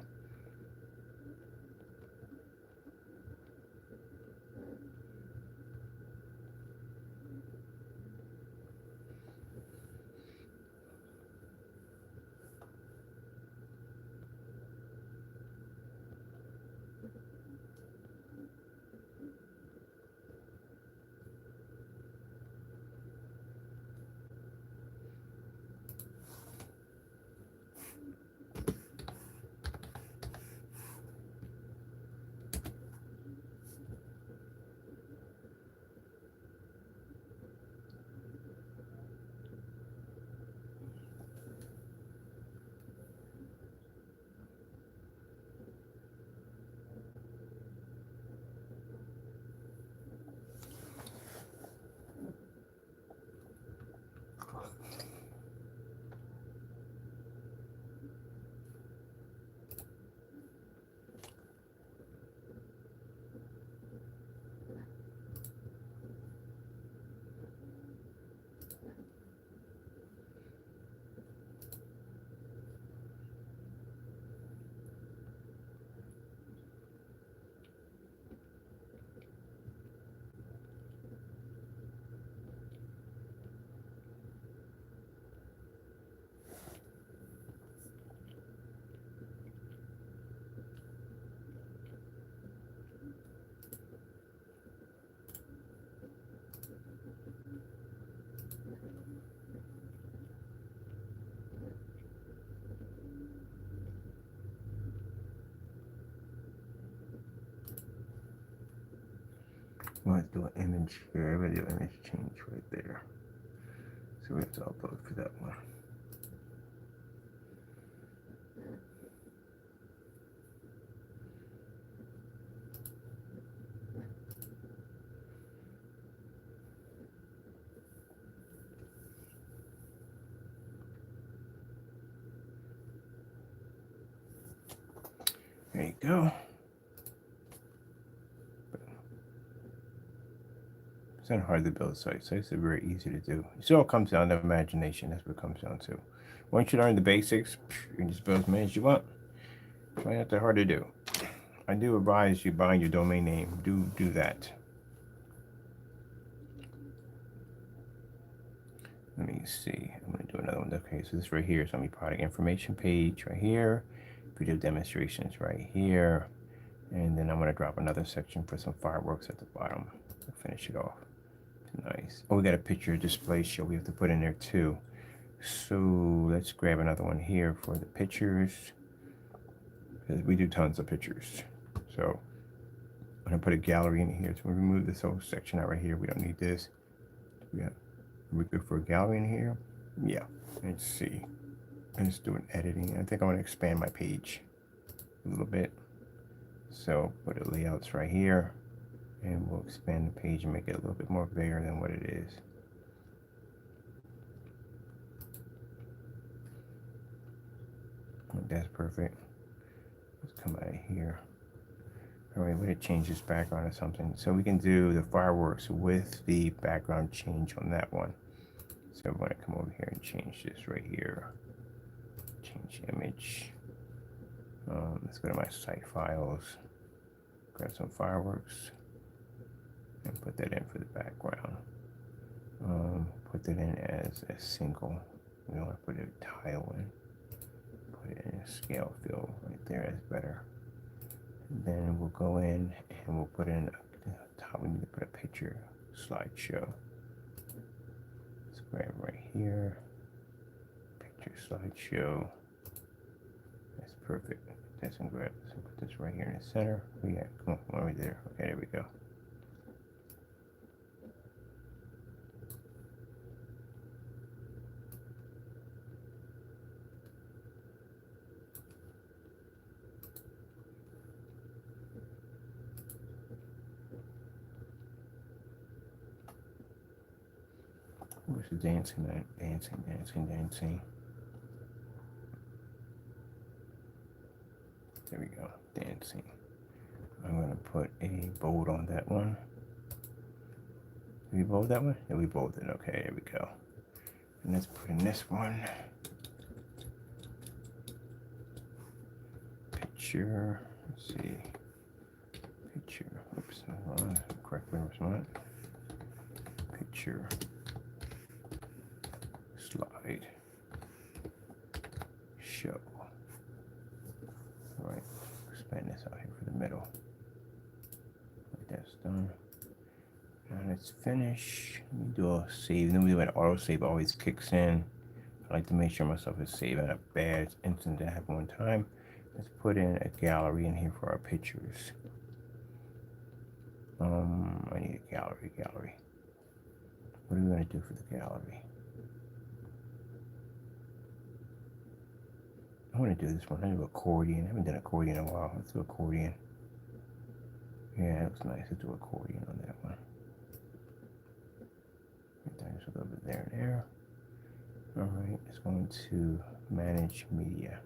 image here. I'm going to do image change right there. So we have to upload for that one. There you go. It's not hard to build sites. Sites are very easy to do. It all comes down to imagination. That's what it comes down to. Once you learn the basics, you can just build as many as you want. It's not that hard to do. I do advise you buying your domain name. Do that. Let me see. I'm going to do another one. Okay, so this right here is going to be product information page right here. Video demonstrations right here. And then I'm going to drop another section for some fireworks at the bottom to finish it off. Nice. Oh, we got a picture display show we have to put in there too. So let's grab another one here for the pictures. Because we do tons of pictures. So I'm going to put a gallery in here to remove this whole section out right here. We don't need this. Yeah. We go for a gallery in here. Yeah. Let's see. Let's do an editing. I think I want to expand my page a little bit. So put the layouts right here. And we'll expand the page and make it a little bit more bigger than what it is. That's perfect. Let's come out of here. All right, we're going to change this background or something. So we can do the fireworks with the background change on that one. So I'm going to come over here and change this right here. Change image. Let's go to my site files. Grab some fireworks. And put that in for the background. Put that in as a single. We don't want to put a tile in. Put it in a scale fill right there. That's better. And then we'll go in and we'll put in a top. We need to put a picture slideshow. Let's grab right here. Picture slideshow. That's perfect. That's gonna grab. So put this right here in the center. Yeah, come on, right there. Okay, there we go. Where's the dancing? Dancing. There we go, dancing. I'm gonna put a bold on that one. Did we bold that one? Yeah, we bolded. Okay, there we go. And let's put in this one. Picture. Let's see. Picture. Oops, hold on. Correct where was mine? Picture. Slide. Show. All right. Expand this out here for the middle. That's done. Now let's finish. Let me do a save. Then we do an auto save. Always kicks in. I like to make sure myself is saved at a bad instant to happen one time. Let's put in a gallery in here for our pictures. I need a gallery. What are we going to do for the gallery? I want to do this one. I do accordion. I haven't done accordion in a while. Let's do accordion. Yeah, that looks nice. Let's do accordion on that one. There's a little bit there and there. All right, it's going to manage media.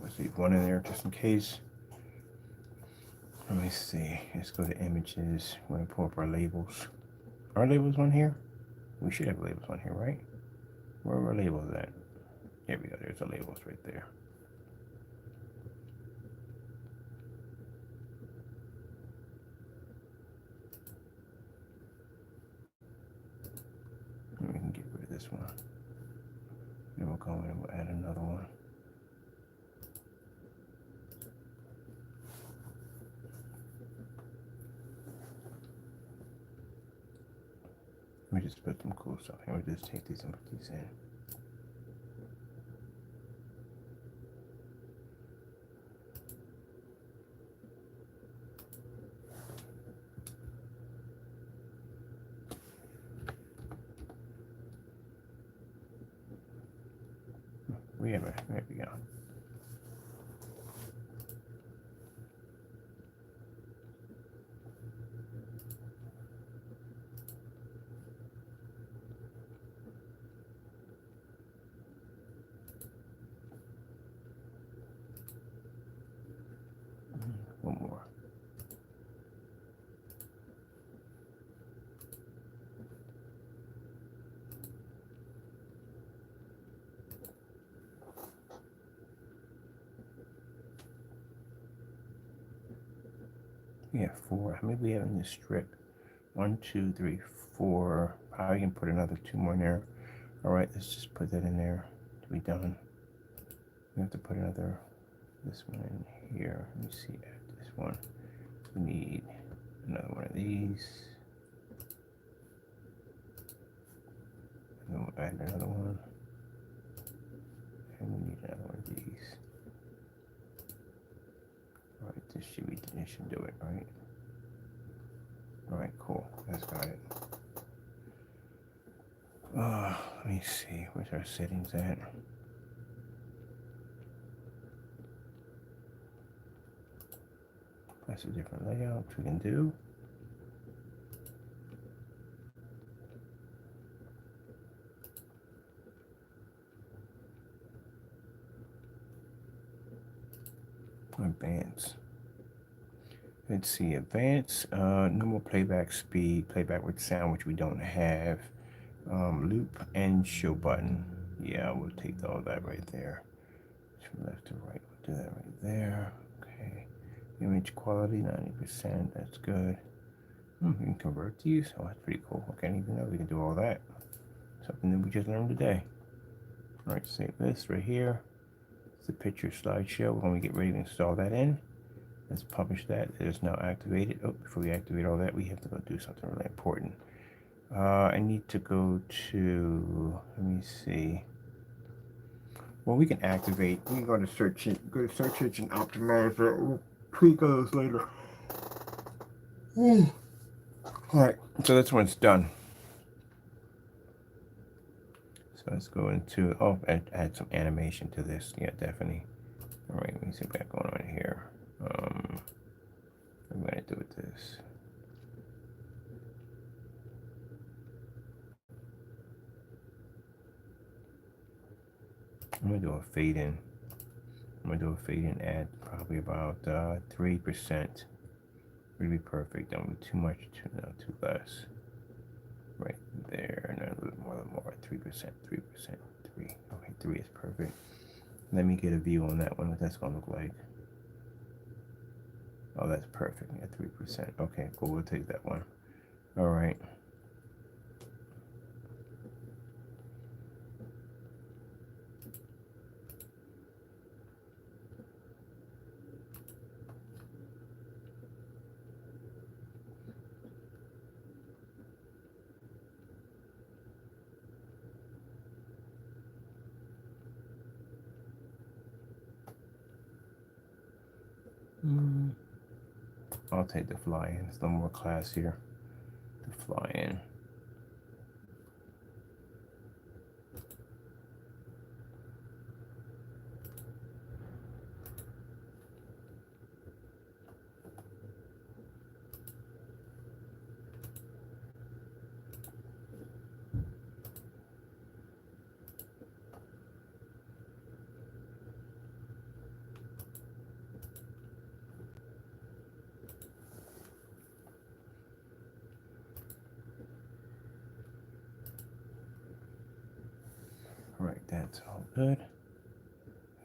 Let's leave one in there just in case. Let me see. Let's go to images. We're going to pull up our labels. Are labels on here? We should have labels on here, right? Where are our labels at? Here we go. There's the labels right there. And we can get rid of this one. Then we'll go in and we'll add another one. Let me just put some cool stuff here. We'll just take these and put these in. There we go. One more. We have 4. How many we have in this strip? 1, 2, 3, 4. I can put another 2 more in there. All right, let's just put that in there to be done. We have to put another, this one in here. Let me see, add this one. We need another one of these. And then we'll add another one. And we need another one of these. All right, this should do it, right? All right, cool. That's got it. Let me see. Where's our settings at? That's a different layout we can do. Advance. Let's see, advance, normal playback speed, playback with sound, which we don't have. Loop and show button. Yeah, we'll take all that right there. From left to right, we'll do that right there. Okay. Image quality, 90%, that's good. We can convert these. Oh, that's pretty cool. Okay, I didn't even know we can do all that. Something that we just learned today. All right, save this right here. It's the picture slideshow. When we get ready to install that in, let's publish that. It is now activated. Oh, before we activate all that, we have to go do something really important. I need to go to, let me see. Well, we can activate. We can go to search engine optimizer. We'll tweak those later. All right, so this one's done. So let's go into, add some animation to this. Yeah, definitely. All right, let me see what we got going on here. I'm going to do with this. I'm going to do a fade in. I'm going to do a fade in add probably about 3%. Would be perfect. Don't be too much, too less. Right there, and a little bit more, 3%, 3%, 3. Okay, 3 is perfect. Let me get a view on that one, what that's going to look like. Oh, that's perfect. Yeah, 3%. Okay, cool. We'll take that one. All right. I'll take the fly in. It's a little more classier. The fly in. All right, that's all good.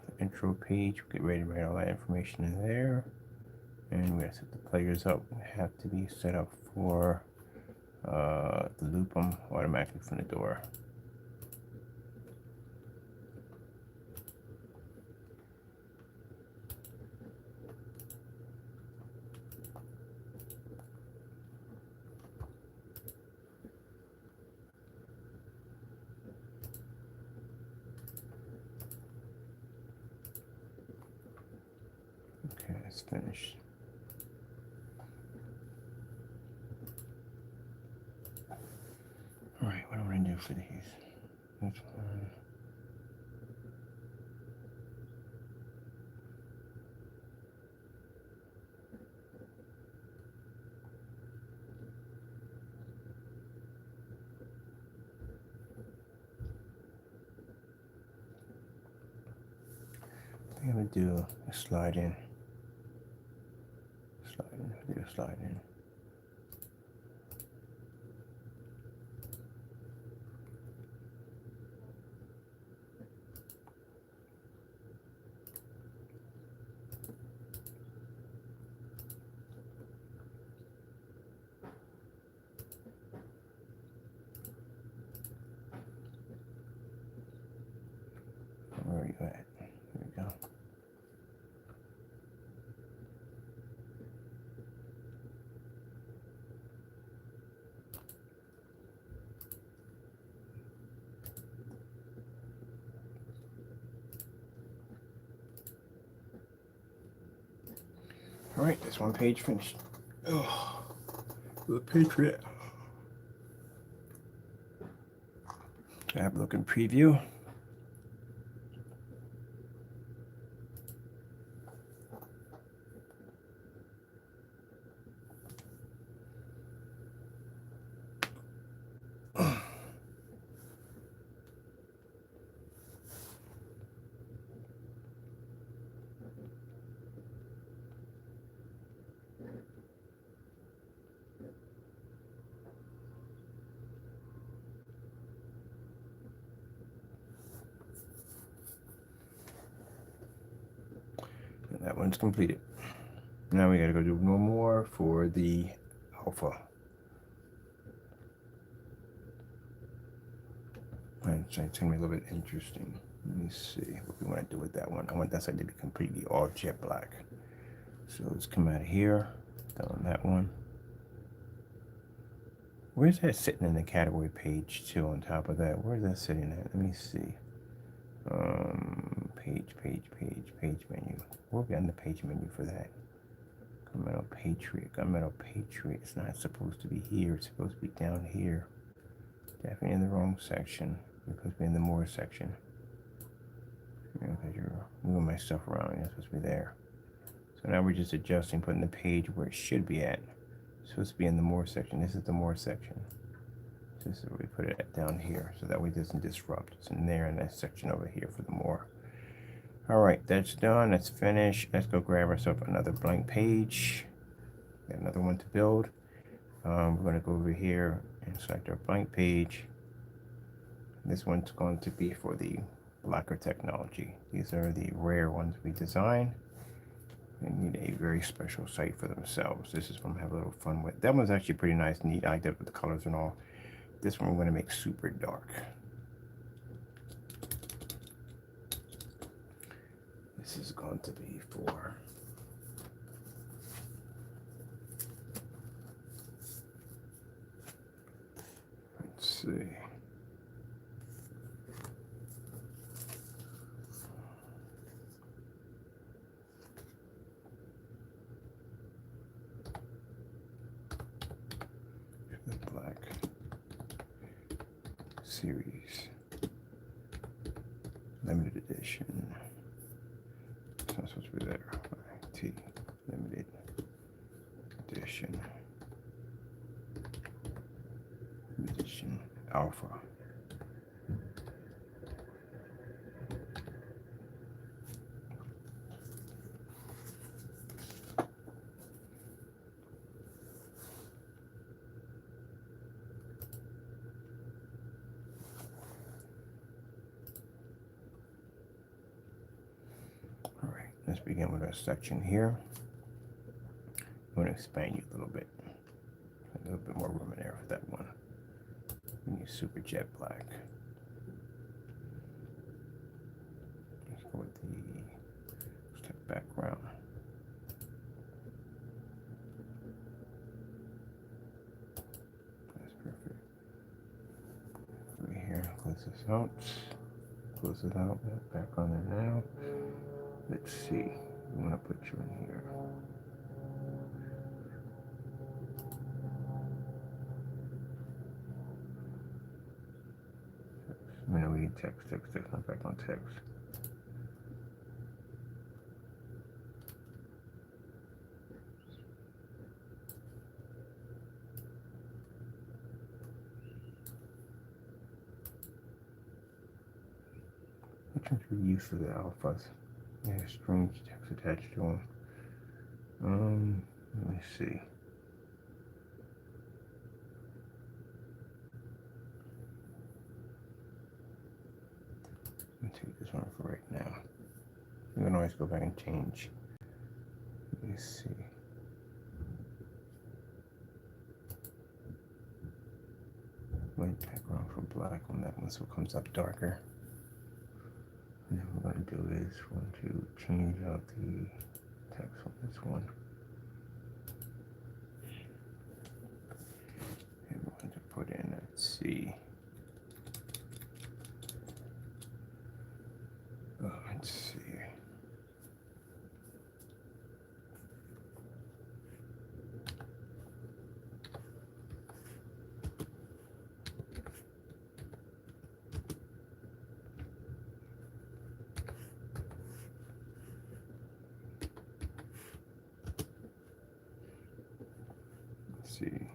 The intro page, we'll get ready to write all that information in there. And we're gonna set the players up. We have to be set up for to loop them automatically from the door. Okay, that's finished. All right, what am I gonna do for these? This one. I think I'm gonna do a slide in. Do a slide in. Where are you at? There we go. All right, that's one page finished. Oh, the Patriot. Have a look and preview. That one's completed. Now we gotta go do no more for the alpha. And it's gonna be a little bit interesting. Let me see what we want to do with that one. I want that side to be completely all jet black. So let's come out of here, down that one. Where's that sitting in the category page too on top of that? Where's that sitting at? Let me see. Page menu. We'll be on the page menu for that. Gunmetal Patriot. Gunmetal Patriot. It's not supposed to be here. It's supposed to be down here. Definitely in the wrong section. It's supposed to be in the more section. Because you're moving my stuff around. It's supposed to be there. So now we're just adjusting, putting the page where it should be at. It's supposed to be in the more section. This is the more section. So this is where we put it at down here. So that way it doesn't disrupt. It's in there in that section over here for the more. All right, that's done. That's finished. Let's go grab ourselves another blank page. Got another one to build. We're going to go over here and select our blank page. This one's going to be for the blocker technology. These are the rare ones we design. They need a very special site for themselves. This is one I have a little fun with. That one's actually pretty nice, neat. I like that with the colors and all. This one we're going to make super dark. This is going to be for let's see. The black series limited edition. It's not supposed to be there. T limited edition. Edition alpha. All right, let's begin with our section here. I'm going to expand you a little bit. A little bit more room in there for that one. We need super jet black. Let's go with the background. That's perfect. Right here, close this out. Close it out. Back on there now. Let's see. We want to put you in here. I know we need text, not back on text. Which ones we use for the alphas? Yeah, strange text attached to them. Let me see. Let's take this one for right now. You can always go back and change. Let me see. White background for black on that one so it comes up darker. And then what we're going to do is we're going to change out the text on this one. And we're going to put in, let's see. Let's see. Let's see.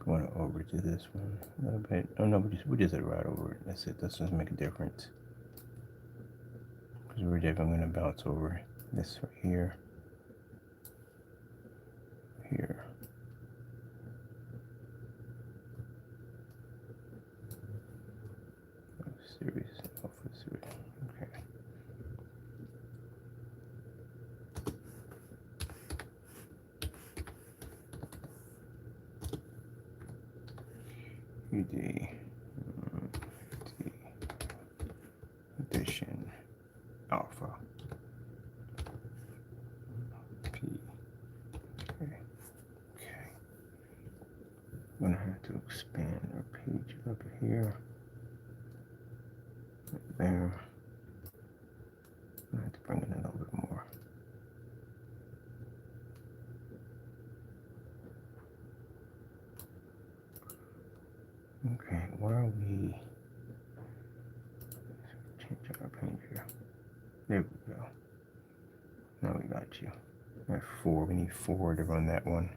Going to overdo this one a little bit. Oh no, we just hit right over it. That's it. That doesn't make a difference because we're definitely going to bounce over this right here, here. Series, alpha series. Okay. UD addition alpha P. Okay. I'm gonna have to expand our page up here. Right there. I have to bring it in a little bit more. Okay, where are we? Change our page here. There we go. Now we got you. We're at 4. We need 4 to run that one.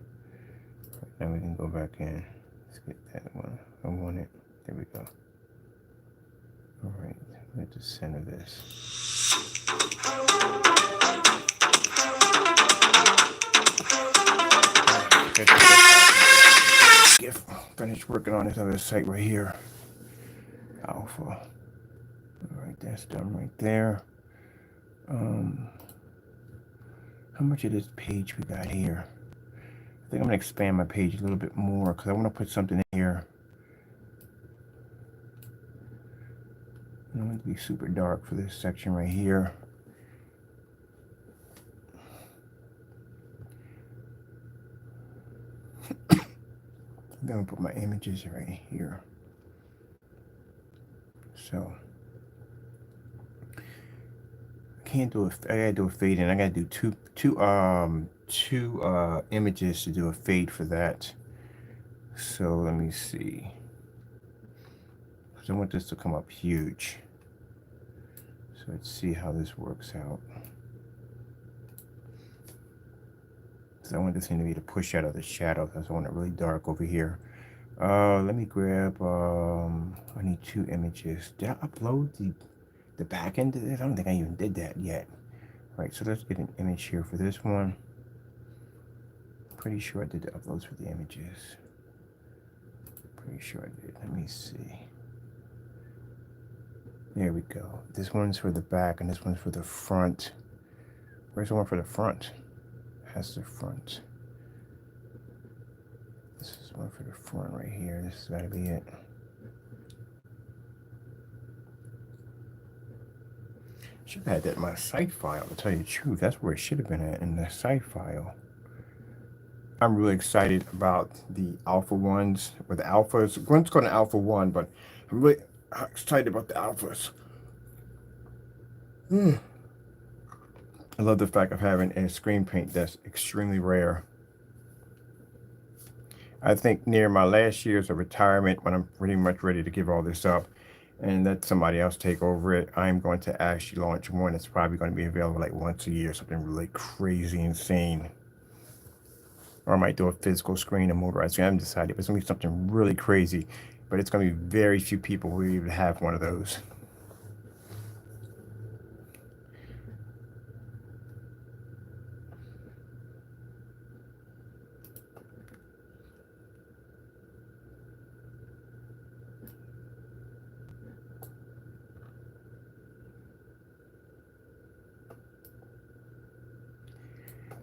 Right, now we can go back in. Let's get that one. I want it. There we go. Alright, let's just center this. Finish working on this other site right here. Alpha. Alright, that's done right there. How much of this page we got here? I think I'm gonna expand my page a little bit more because I want to put something in here. I want it to be super dark for this section right here. I'm gonna put my images right here. So I can't do I gotta do a fade in. I gotta do two images to do a fade for that. So let me see. Because I want this to come up huge. So let's see how this works out. So I want this thing to be to push out of the shadow because I want it really dark over here. Let me grab, I need 2 images. Did I upload the back end of this? I don't think I even did that yet. All right, so let's get an image here for this one. Pretty sure I did the uploads for the images. Pretty sure I did. Let me see. There we go. This one's for the back and this one's for the front. Where's the one for the front? That's the front. This is one for the front right here. This has got to be it. Should have had that in my site file, to tell you the truth. That's where it should have been at, in the site file. I'm really excited about the alpha ones, or the alphas. One's called an alpha 1, but I'm really excited about the alphas. I love the fact of having a screen paint that's extremely rare. I think near my last years of retirement, when I'm pretty much ready to give all this up and let somebody else take over it, I'm going to actually launch one that's probably going to be available like once a year, something really crazy, insane. Or I might do a physical screen, a motorized screen. I haven't decided, but it's going to be something really crazy. But it's going to be very few people who even have one of those.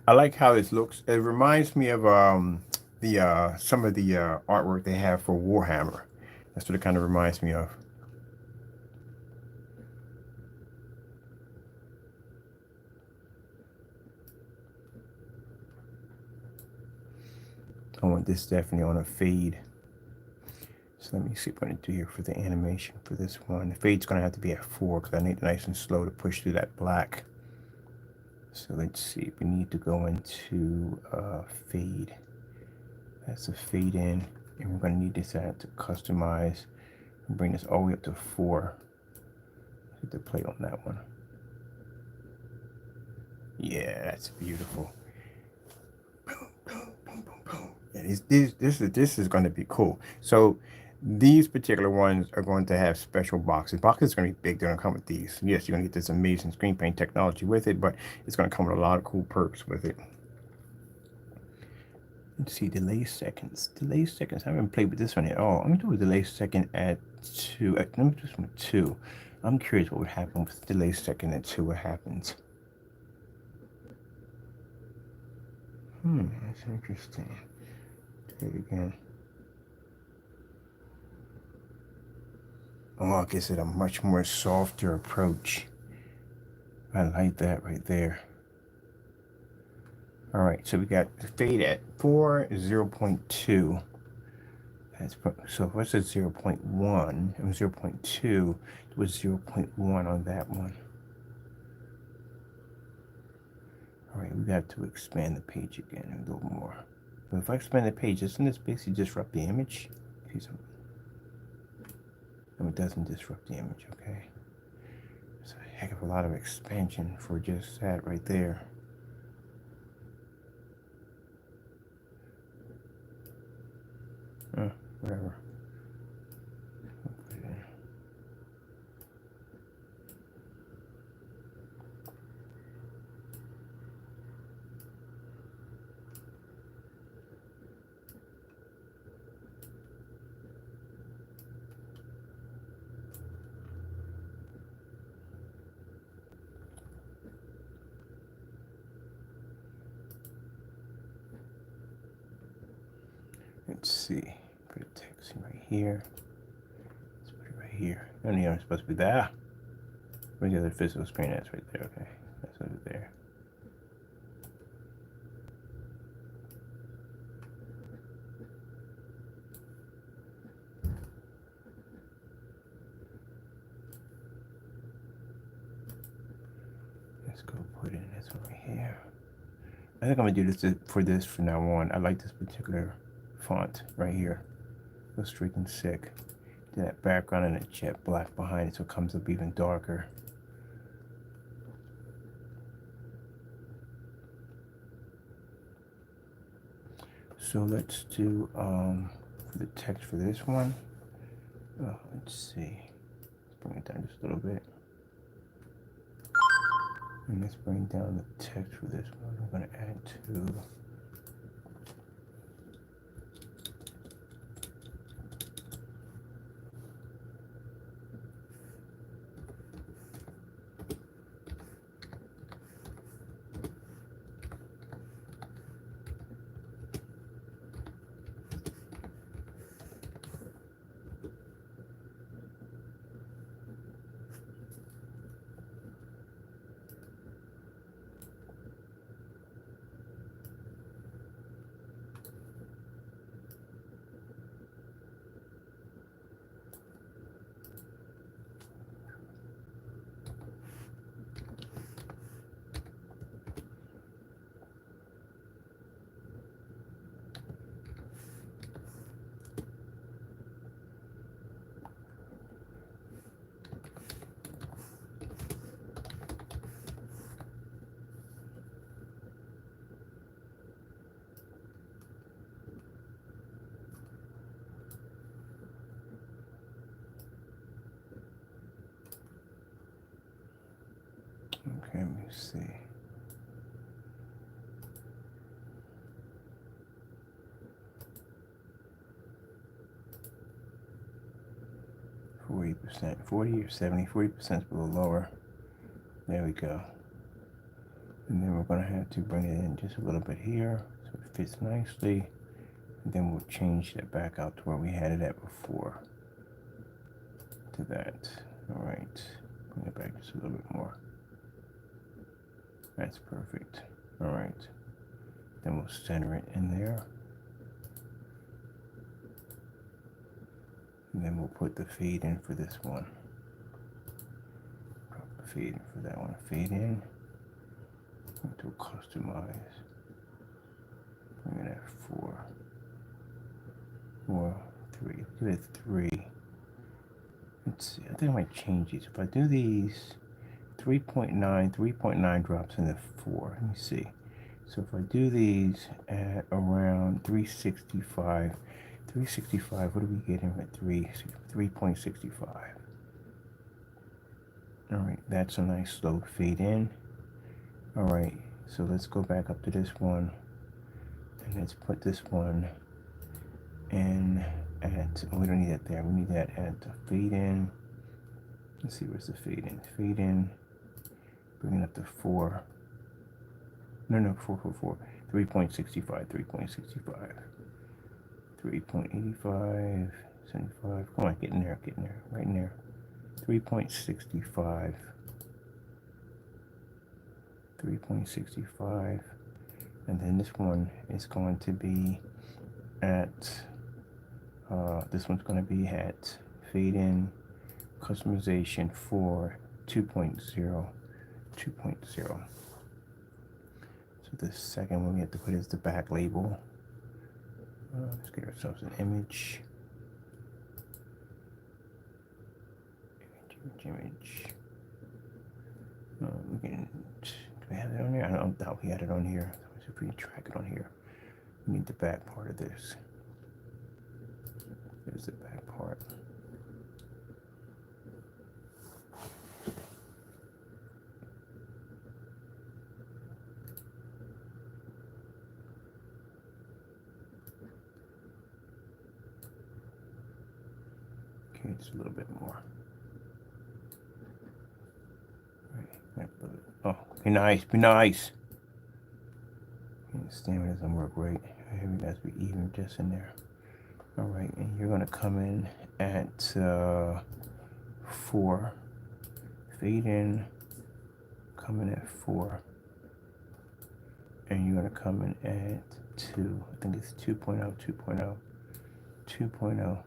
I like how this looks. It reminds me of some of the artwork they have for Warhammer. That's what it kind of reminds me of. I want this definitely on a fade. So let me see what I'm going to do here for the animation for this one. The fade's going to have to be at 4 because I need it nice and slow to push through that black. So let's see, we need to go into fade. That's a fade in, and we're going to need this to customize and bring this all the way up to 4. Hit the play on that one. Yeah, that's beautiful. Boom, boom, boom, boom, boom. Yeah, this is going to be cool. So these particular ones are going to have special boxes. Boxes are going to be big. They're going to come with these. Yes, you're going to get this amazing screen paint technology with it, but it's going to come with a lot of cool perks with it. Let's see, delay seconds. Delay seconds. I haven't played with this one at all. I'm going to do a delay second at 2. Let me do this one at 2. I'm curious what would happen with delay second at 2. What happens? That's interesting. Do it again. Oh, I guess it's a much more softer approach. I like that right there. All right, so we got the fade at 4, 0.2. That's so what's at 0.1 and 0.2 was 0.1 on that one. All right, we got to expand the page again a little more. But if I expand the page, doesn't this basically disrupt the image? No, it doesn't disrupt the image, okay? It's a heck of a lot of expansion for just that right there. Whatever. Let's see. Put a text right here. Let's put it right here. I don't know it's supposed to be there. Where's the other physical screen? That's right there. Okay, that's over there. Let's go put in this one right here. I think I'm gonna do this for this from now on. I like this particular font right here. Looks freaking sick. Do that background and a jet black behind it so it comes up even darker. So let's do for the text for this one. Let's see. Let's bring it down just a little bit. And let's bring down the text for this one. I'm going to add to see. %, 40 or 70, 40% is a little lower. There we go. And then we're going to have to bring it in just a little bit here so it fits nicely. And then we'll change that back out to where we had it at before. To that. All right. Bring it back just a little bit more. That's perfect. All right. Then we'll center it in there. And then we'll put the fade in for this one. Drop the fade in for that one. Fade in. To customize. Bring it at 4. 4, 3. Give it 3. Let's see. I think I might change these. If I do these 3.9 drops into 4. Let me see. So if I do these at around 365, what do we get in at 3.65? All right, that's a nice slow fade in. All right, so let's go back up to this one, and let's put this one in at, oh, we don't need that there. We need that at the fade in. Let's see, where's the fade in? Fade in, bring it up to 4. No, 4. 3.65, 3.85, 75. Come on, get in there, right in there. 3.65. 3.65. And then this one is going to be at, this one's going to be at fade in customization for 2.0. So the second one we have to put is the back label. Let's get ourselves an image. Image. We can, do we have it on here? I don't doubt we had it on here. Let's see if we can track it on here. We need the back part of this. There's the back part. Okay, just a little bit more. Right. Oh, be nice, be nice. Stamina doesn't work right. It has to be even just in there. All right, and you're gonna come in at 4. Fade in, come in at 4. And you're gonna come in at 2. I think it's 2.0, 2.0, 2.0.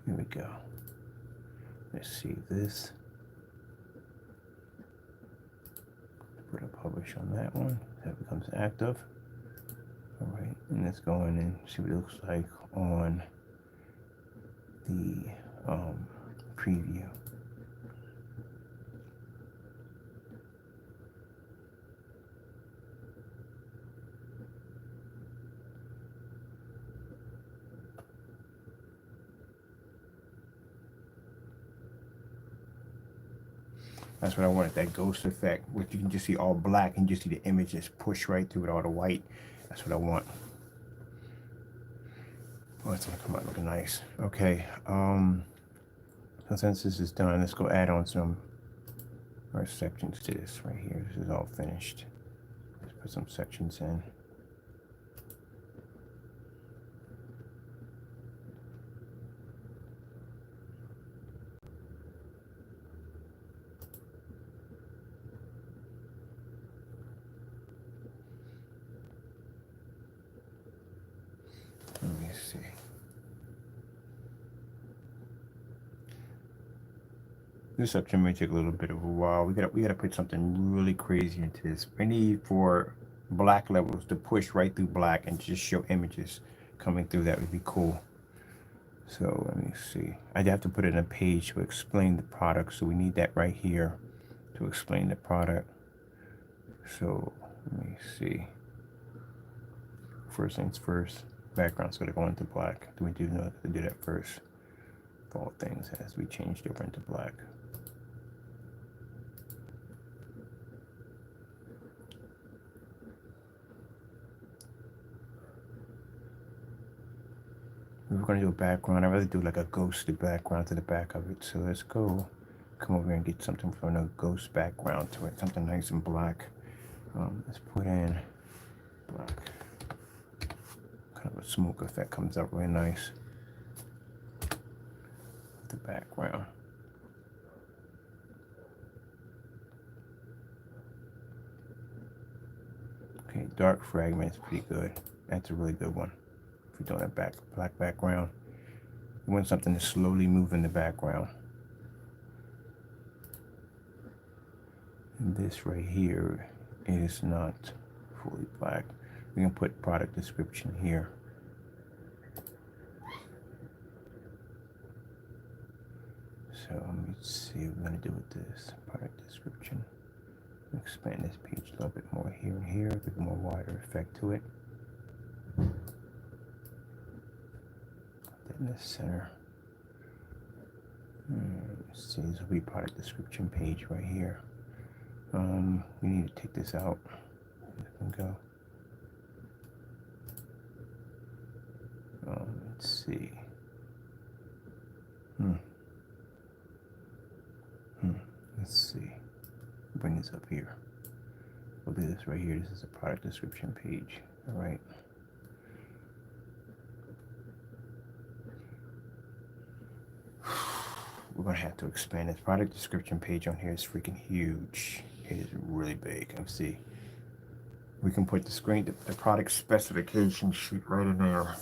Here we go. Let's see this. Put a publish on that one. That becomes active. All right, and let's go in and see what it looks like on the preview. That's what I wanted, that ghost effect, which you can just see all black and just see the image just push right through with all the white. That's what I want. Oh, it's gonna come out looking nice. Okay, so since this is done, let's go add on some more sections to this right here. This is all finished. Let's put some sections in. Let me see. This section may take a little bit of a while. We gotta put something really crazy into this. We need for black levels to push right through black and just show images coming through. That would be cool. So let me see. I'd have to put it in a page to explain the product. So we need that right here to explain the product. So let me see. First things first. Background's gonna go into black. Do we do know to do that first? All things has to be changed over into black. we're gonna do a background. I'd rather do like a ghosted background to the back of it. So let's go come over here and get something from a ghost background to it, something nice and black. Let's put in black. Kind of a smoke effect comes out really nice. The background. Okay, dark fragment is pretty good. That's a really good one. If you're doing a black background, you want something to slowly move in the background. And this right here is not fully black. We can put product description here. So let me see what we're going to do with this product description. Expand this page a little bit more here and here, a bit more wider effect to it. Put that in the center. Let's see, this will be product description page right here. We need to take this out. Let me go. Let's see. Let's see. Bring this up here. We'll do this right here. This is a product description page. All right. We're gonna have to expand this product description page on here. Is freaking huge. It is really big. Let's see. We can put the product specification sheet right in there.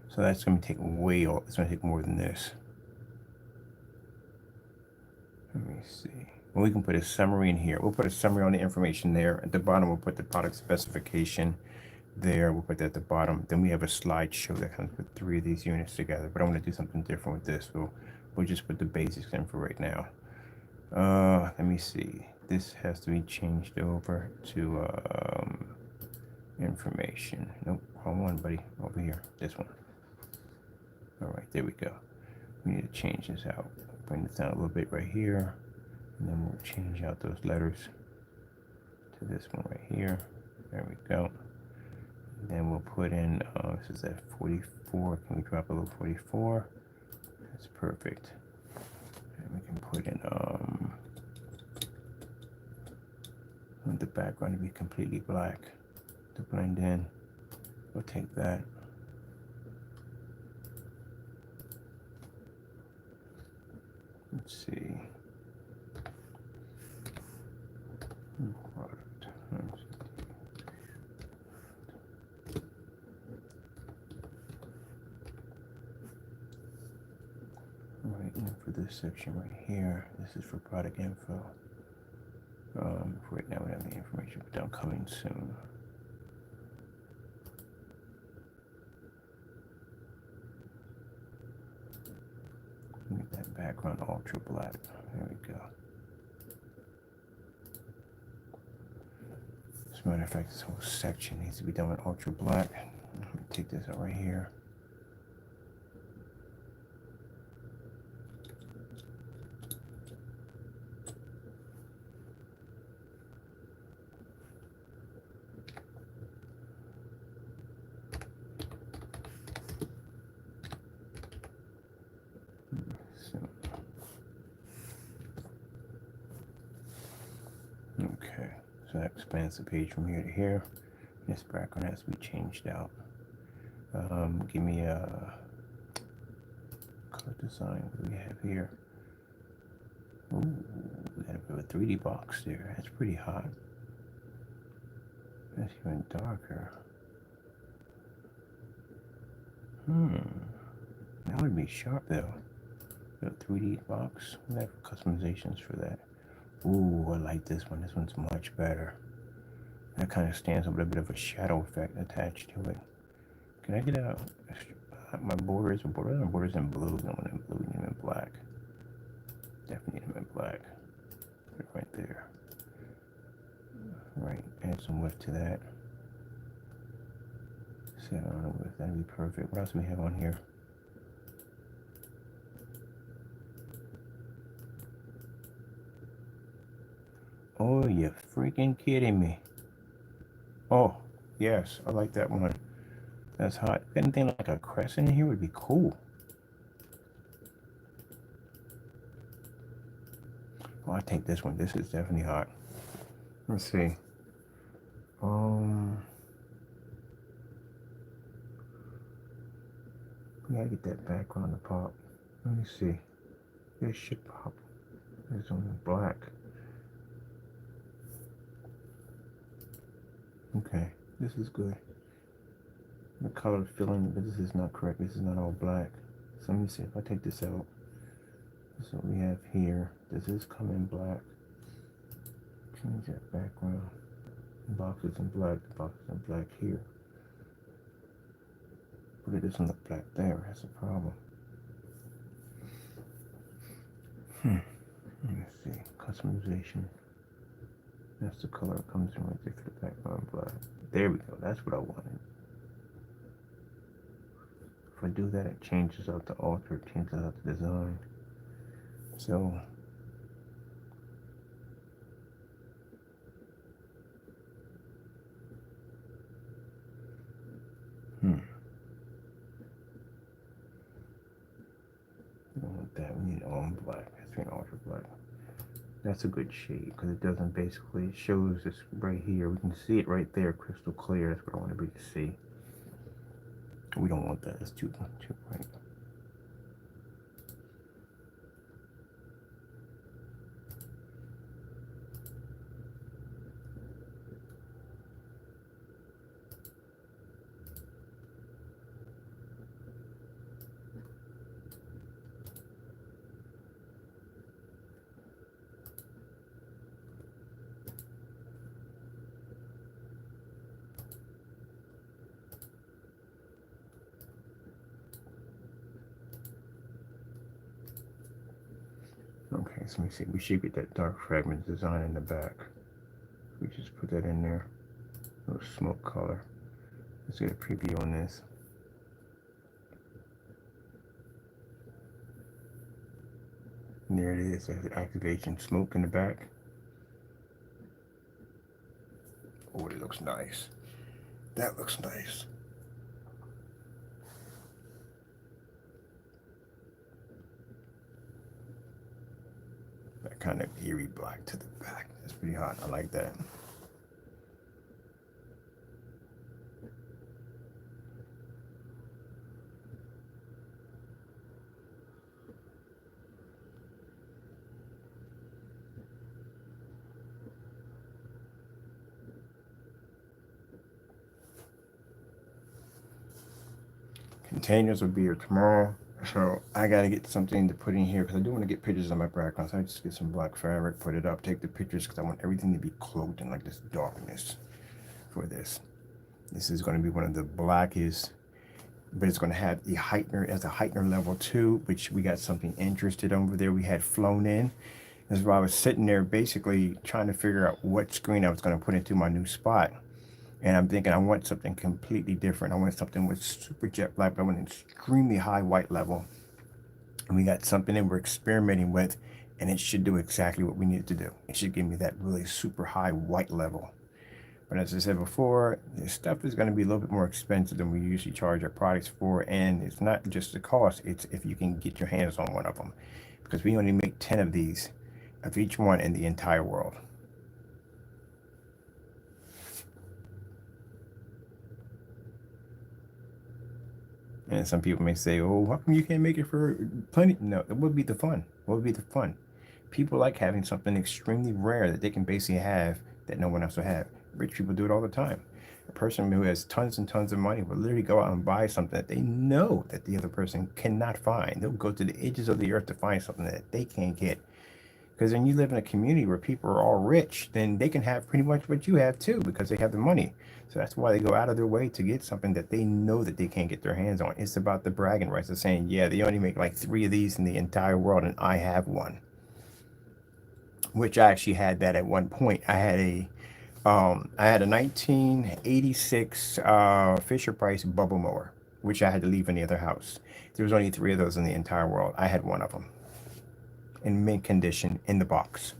So that's gonna take it's gonna take more than this. Let me see. Well, we can put a summary in here. We'll put a summary on the information there. At the bottom, we'll put the product specification there. We'll put that at the bottom. Then we have a slideshow that comes with 3 of these units together. But I want to do something different with this. So we'll just put the basics in for right now. Let me see. This has to be changed over to information. Nope, wrong one, buddy. Over here. This one. All right, there we go. We need to change this out. Bring this down a little bit right here. And then we'll change out those letters to this one right here. There we go. And then we'll put in, this is at 44. Can we drop a little 44? That's perfect. And we can put in, want the background to be completely black to blend in. We'll take that. Let's see. Product. Right, and for this section right here, this is for product info. Right now we have the information down coming soon. Make that background ultra black. There we go. As a matter of fact, this whole section needs to be done with ultra black. Let me take this out right here. Okay, so that expands the page from here to here. This background has to be changed out. Give me a color design. What do we have here? Ooh, we got a bit of a 3D box there. That's pretty hot. That's even darker. That would be sharp though. A 3D box. We have customizations for that. Ooh, I like this one. This one's much better. That kind of stands with a bit of a shadow effect attached to it. Can I get my borders in blue? I want them in blue. Need them in black. Definitely need them in black. Put it right there. Right, add some width to that. Set on the width. That'd be perfect. What else do we have on here? Oh, you're freaking kidding me. Oh, yes, I like that one. That's hot. Anything like a crescent in here would be cool. Oh, I take this one. This is definitely hot. Let's see. We gotta get that background to pop. Let me see. This should pop. It's only black. Okay, this is good. The color filling, but this is not correct. This is not all black. So let me see if I take this out. This is what we have here. Does this come in black? Change that background. The box is in black. The box is in black here. But it doesn't look black there. That's a problem. Let me see. Customization. That's the color it comes in right there for the background black. There we go. That's what I wanted. If I do that, it changes out the alter. It changes out the design. So we don't want that. We need all black. That's an ultra black. That's a good shade because it doesn't basically, it shows this right here. We can see it right there, crystal clear. That's what I want everybody to see. We don't want that. It's too bright. Okay, so let me see. We should get that dark fragment design in the back. We just put that in there. A little smoke color. Let's get a preview on this. And there it is. There's the activation smoke in the back. Oh, it looks nice. That looks nice. That kind of eerie black to the back. That's pretty hot. I like that. Containers will be here tomorrow. So I gotta get something to put in here because I do want to get pictures of my background. So I just get some black fabric, put it up, take the pictures because I want everything to be cloaked in like this darkness for this. This is going to be one of the blackest, but it's going to have the heightener as a heightener level 2, which we got something interested over there. We had flown in. This is why I was sitting there basically trying to figure out what screen I was going to put into my new spot. And I'm thinking I want something completely different. I want something with super jet black, but I want an extremely high white level. And we got something that we're experimenting with, and it should do exactly what we need it to do. It should give me that really super high white level. But as I said before, this stuff is going to be a little bit more expensive than we usually charge our products for. And it's not just the cost, it's if you can get your hands on one of them. Because we only make 10 of these, of each one in the entire world. And some people may say, oh, how come you can't make it for plenty? No, it would be the fun. What would be the fun? People like having something extremely rare that they can basically have that no one else will have. Rich people do it all the time. A person who has tons and tons of money will literally go out and buy something that they know that the other person cannot find. They'll go to the edges of the earth to find something that they can't get. Because when you live in a community where people are all rich, then they can have pretty much what you have too because they have the money. So that's why they go out of their way to get something that they know that they can't get their hands on. It's about the bragging rights of saying, yeah, they only make like 3 of these in the entire world and I have one. Which I actually had that at one point. I had a 1986 Fisher Price bubble mower, which I had to leave in the other house. There was only 3 of those in the entire world. I had one of them in mint condition in the box.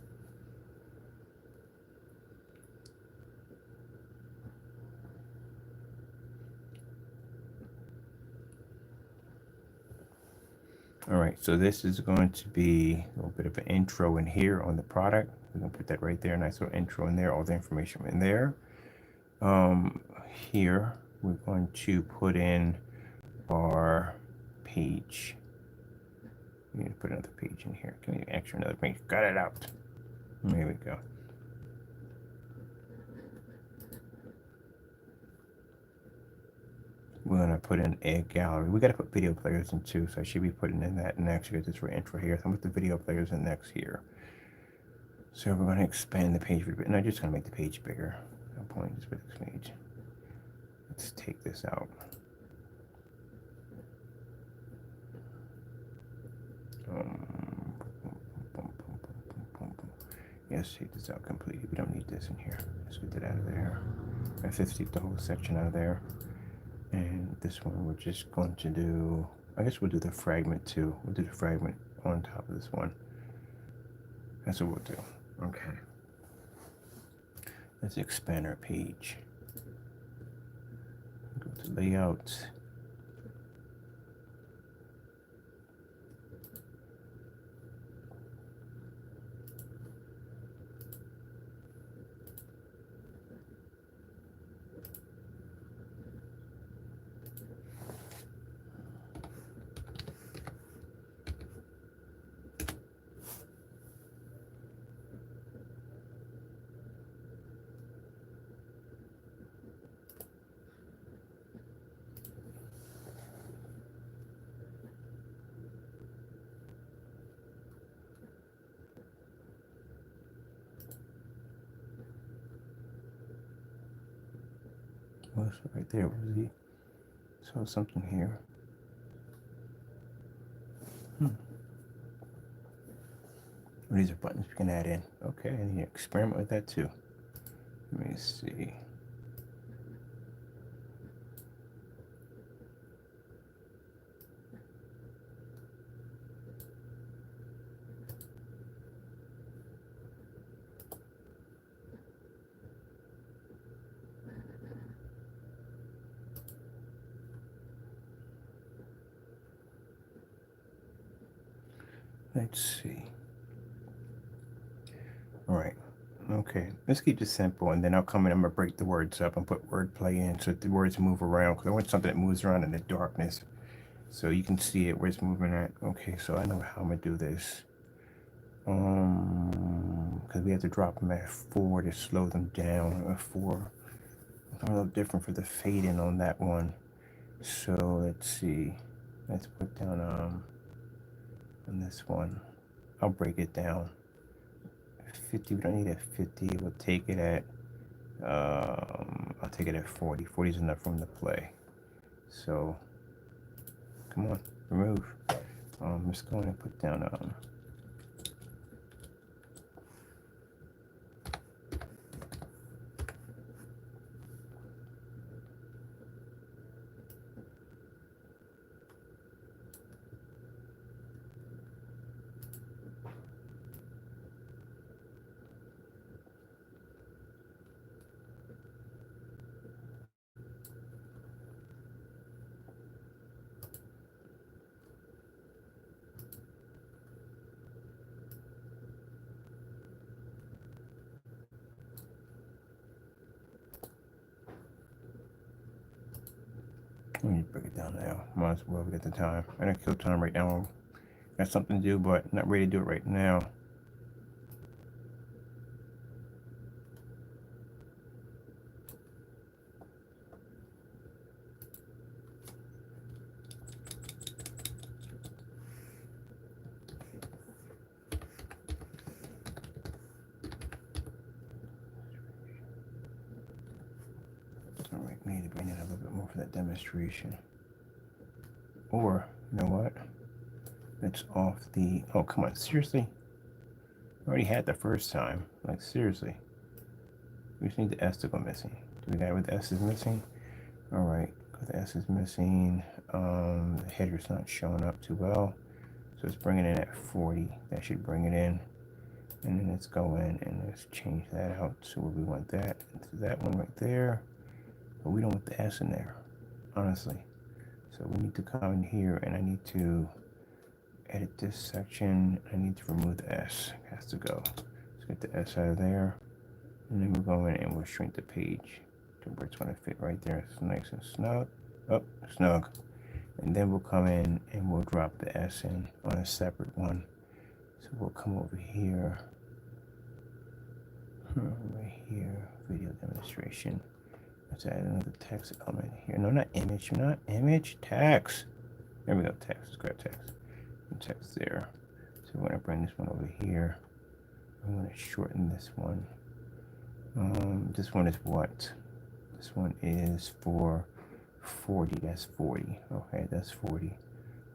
All right, so this is going to be a little bit of an intro in here on the product. We're gonna put that right there, nice little intro in there, all the information in there. Here we're going to put in our page. We need to put another page in here. Can we extra another page? Got it out. There we go. We're gonna put in a gallery. We gotta put video players in too, so I should be putting in that next. Get this for intro here. So I'm gonna put the video players in next here. So we're gonna expand the page a bit, and I'm just gonna make the page bigger. No point, just put this page. Let's take this out. Yes, take this out completely. We don't need this in here. Let's get that out of there. Let's just take the whole section out of there. And this one we're just going to do, I guess we'll do the fragment too. We'll do the fragment on top of this one. That's what we'll do. Okay. Let's expand our page. Go to layout. What's right there? Was he? Saw something here. These are buttons we can add in. Okay, and you experiment with that too. Let me see. Let's see. All right. Okay. Let's keep this simple, and then I'll come in. I'm gonna break the words up and put wordplay in so that the words move around. Because I want something that moves around in the darkness, so you can see it where it's moving at. Okay. So I know how I'm gonna do this. Because we have to drop them at 4 to slow them down. At 4. A little different for the fading on that one. So let's see. Let's put down on this one. I'll break it down. 50. We don't need a 50. We'll take it at I'll take it at 40. 40 is enough room to play. So come on, remove. I'm just going to put down let me break it down now. Might as well get the time. I don't kill time right now. Got something to do, but not ready to do it right now. All right, we need to bring it a little bit more for that demonstration. Or, you know what? It's off the, oh, come on, seriously? I already had the first time. Like, seriously. We just need the S to go missing. Do we got it with the S is missing? All right, the S is missing. The header's not showing up too well. So it's bringing it in at 40. That should bring it in. And then let's go in and let's change that out. So we want that into that one right there. But we don't want the S in there, honestly. So we need to come in here and I need to edit this section. I need to remove the S. It has to go. Let's get the S out of there. And then we'll go in and we'll shrink the page to where it's going to fit right there. It's nice and snug. Oh, snug. And then we'll come in and we'll drop the S in on a separate one. So we'll come over here. Right here, video demonstration. Let's add another text element here. No, not image, text. There we go, text. Let's grab text. And text there. So we're going to bring this one over here. I'm going to shorten this one. This one is what? This one is for 40. That's 40. Okay, that's 40.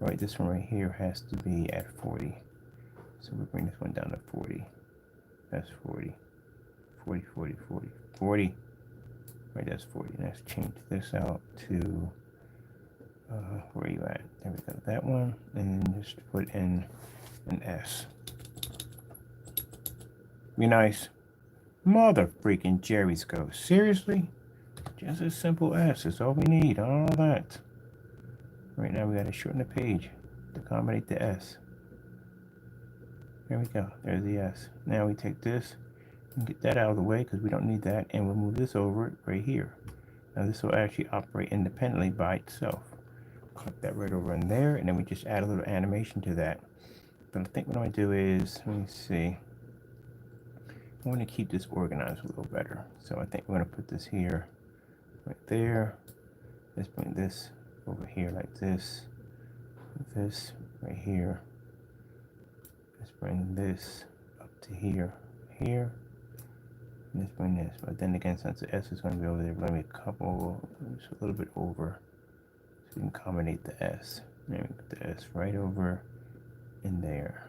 All right, this one right here has to be at 40. So we bring this one down to 40. That's 40. 40, 40, 40, 40. Right, that's 40. Let's change this out to where are you at? There we go. That one, and then just put in an S. Be nice. Mother freaking Jerry's go. Seriously? Just a simple S is all we need. All that. Right now we got to shorten the page to accommodate the S. There we go. There's the S. Now we take this and get that out of the way because we don't need that, and we'll move this over right here. Now this will actually operate independently by itself. Click that right over in there, and then we just add a little animation to that. But I think what I'm going to do is, let me see. I want to keep this organized a little better. So I think we're going to put this here, right there. Let's bring this over here like this. This right here. Let's bring this up to here, here. And let's bring this. But then again, since the S is going to be over there, we're going to be a couple, just a little bit over. So we can accommodate the S. And then we put the S right over in there.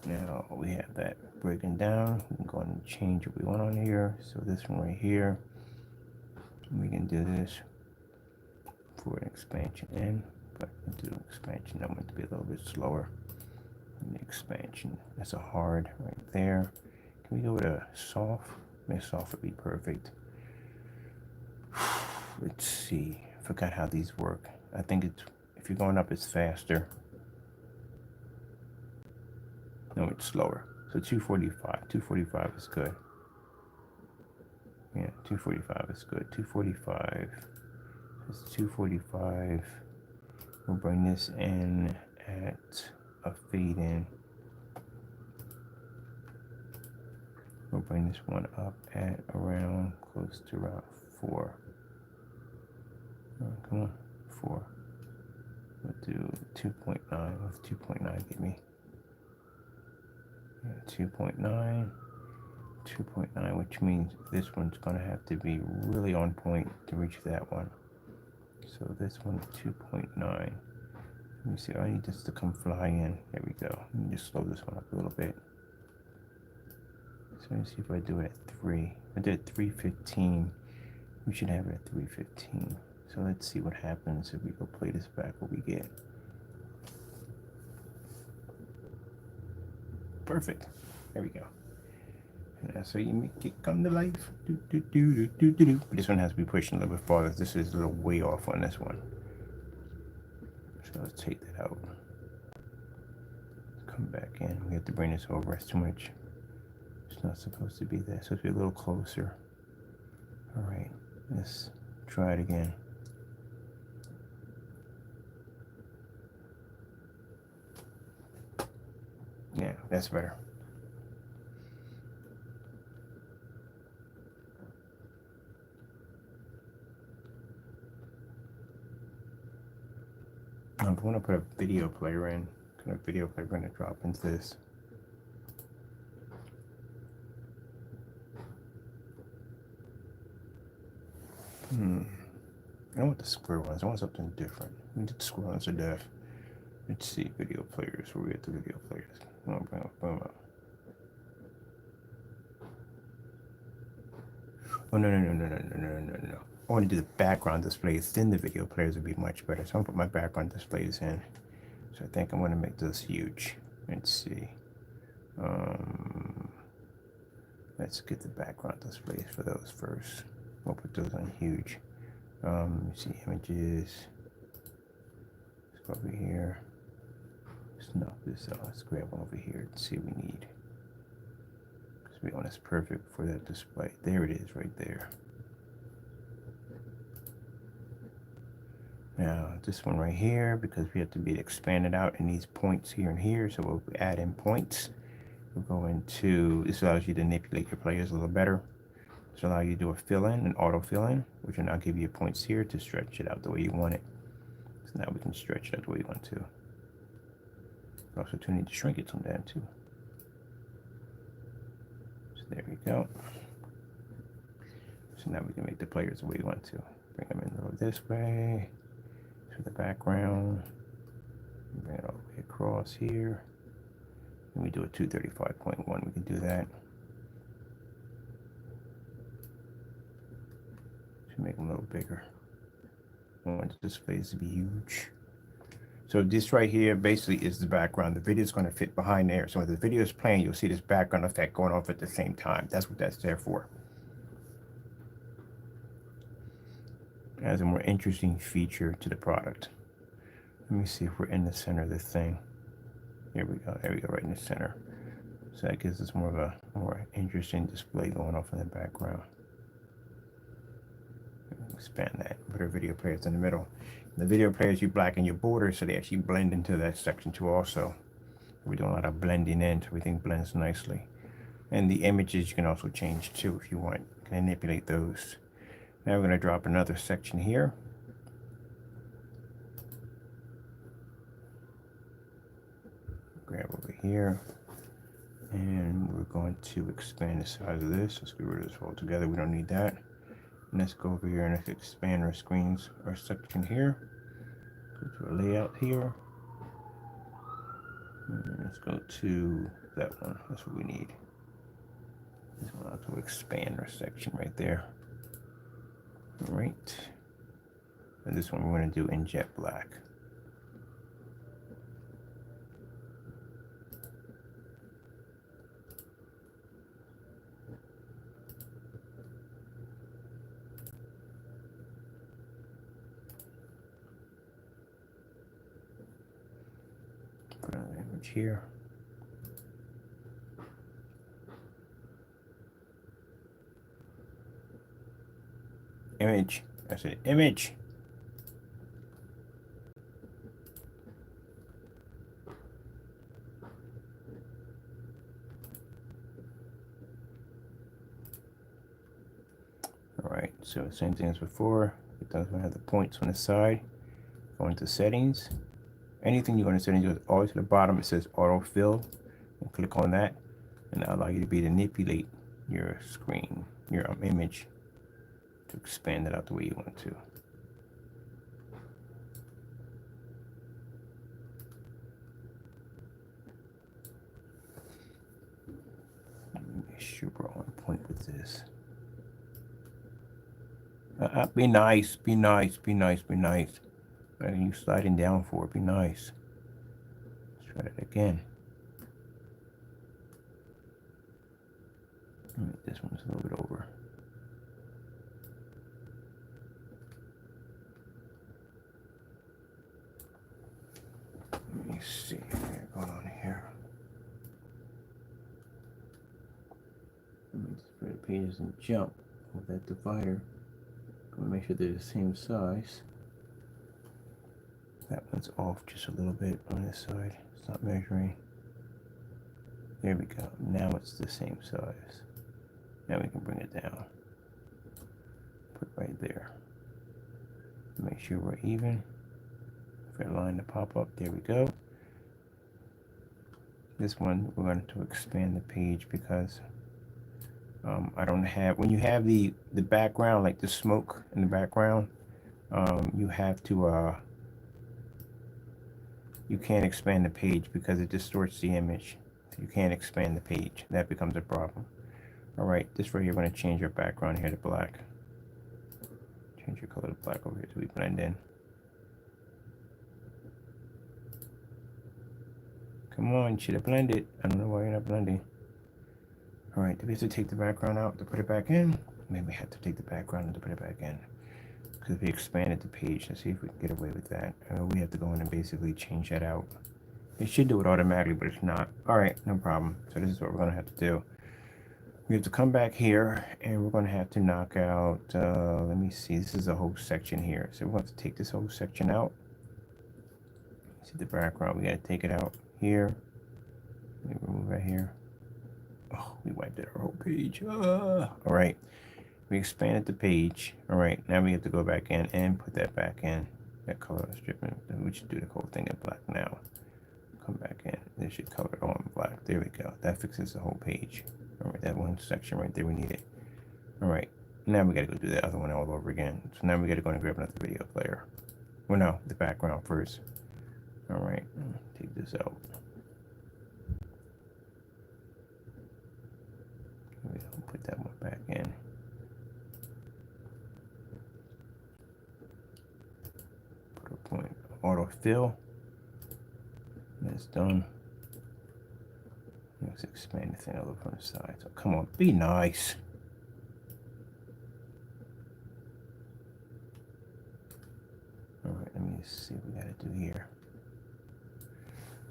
Now we have that breaking down. We can go ahead and change what we want on here. So this one right here, we can do this for an expansion in, but we'll do expansion. I want it to be a little bit slower. And the expansion, that's a hard right there. Can we go with a soft? Maybe soft would be perfect. Let's see. I forgot how these work. I think it's, if you're going up, it's faster. No, it's slower. So 245. 245 is good. Yeah, 245 is good. 245. It's 245. We'll bring this in at a fade in. We'll bring this one up at around, close to around 4. Come on, 4. We'll do 2.9. What's 2.9 give me? 2.9, 2.9, which means this one's going to have to be really on point to reach that one. So this one, 2.9. Let me see, I need this to come flying in. There we go. Let me just slow this one up a little bit. So let me see if I do it at 3. I did 315. We should have it at 315. So let's see what happens if we go play this back, what we get. Perfect. There we go. And that's how you make it come to life. But this one has to be pushed a little bit farther. This is a little way off on this one. So let's take that out. Come back in. We have to bring this over. It's too much. It's not supposed to be there. It's supposed to be a little closer. All right. Let's try it again. Yeah, that's better. I want to put a video player in. Kind of video player going to drop into this. I don't want the square ones. I want something different. We did square ones to death. Let's see, video players. Where we at the video players? Oh, bring up, boom up. Oh, no. I want to do the background displays. Then the video players would be much better. So I'm going to put my background displays in. So I think I'm going to make those huge. Let's see. Let's get the background displays for those first. We'll put those on huge. Let's see, images. go over here. Let's knock this out. Let's grab one over here and see what we need. Because we want this perfect for that display. There it is, right there. Now, this one right here, because we have to be expanded out in these points here and here, so we'll add in points. We'll go into, this allows you to manipulate your players a little better. This allows you to do a fill-in, an auto fill-in, which will now give you points here to stretch it out the way you want it. So now we can stretch it out the way you want to. We also do need to shrink it sometime too. So there we go. So now we can make the players the way we want to. Bring them in a little this way. To the background, bring it all the way across here, and we do a 235.1. We can do that to make them a little bigger. I want the displays to be huge. So this right here basically is the background. The video is going to fit behind there. So when the video is playing, you'll see this background effect going off at the same time. That's what that's there for. Adds a more interesting feature to the product. Let me see if we're in the center of the thing. Here we go. There we go, right in the center. So that gives us more of a more interesting display going off in the background. Expand that. Put our video players in the middle. The video players, you blacken your borders so they actually blend into that section too also. We're doing a lot of blending in so everything blends nicely. And the images you can also change too if you want. You can manipulate those. Now we're going to drop another section here. Grab over here. And we're going to expand the size of this. Let's get rid of this altogether. We don't need that. And let's go over here and let's expand our screens, our section here. Go to our layout here. And let's go to that one. That's what we need. This one has to expand our section right there. All right, and this one we're going to do in jet black. Put another image here. Image. I said image. All right, so same thing as before. It doesn't have the points on the side. Go into settings. Anything you want to set into, all the way to the bottom, it says autofill. And click on that, and that'll allow you to manipulate your screen, your image, to expand it out the way you want to. Make sure we're on point with this. Be nice, be nice, be nice, be nice. You sliding down for it, be nice. Let's try that again. This one's a little bit over. Let me see what's going on here. Let me spread the pages and jump with that divider. I'm gonna make sure they're the same size. That one's off just a little bit on this side. It's not measuring. There we go. Now it's the same size. Now we can bring it down. Put it right there. Make sure we're even. For a line to pop up, there we go. This one we're going to expand the page because I don't have, when you have the background, like the smoke in the background, you have to you can't expand the page because it distorts the image. So you can't expand the page. That becomes a problem. All right, this right here, we're going to change our background here to black. Change your color to black over here so we blend in. Come on, you should have blended. I don't know why you're not blending. All right, do we have to take the background out to put it back in? Maybe we have to take the background and to put it back in. because we expanded the page. Let's see if we can get away with that. We have to go in and basically change that out. It should do it automatically, but it's not. All right, no problem. So this is what we're going to have to do. We have to come back here, and we're going to have to knock out, let me see, this is a whole section here. So we're going to have to take this whole section out. See the background, we got to take it out here. Let me remove that here. Oh, we wiped out our whole page. All right, we expanded the page. All right, now we have to go back in and put that back in. That color stripping. We should do the whole thing in black now. Come back in. This should color it all in black. There we go. That fixes the whole page. All right, that one section right there, we need it. All right, now we got to go do the other one all over again. So now we got to go and grab another video player. Well, no, the background first. All right, take this out. We'll put that one back in. Put a point, autofill. That's done. Let's expand the thing over on the side. So come on, be nice. All right, let me see what we got to do here.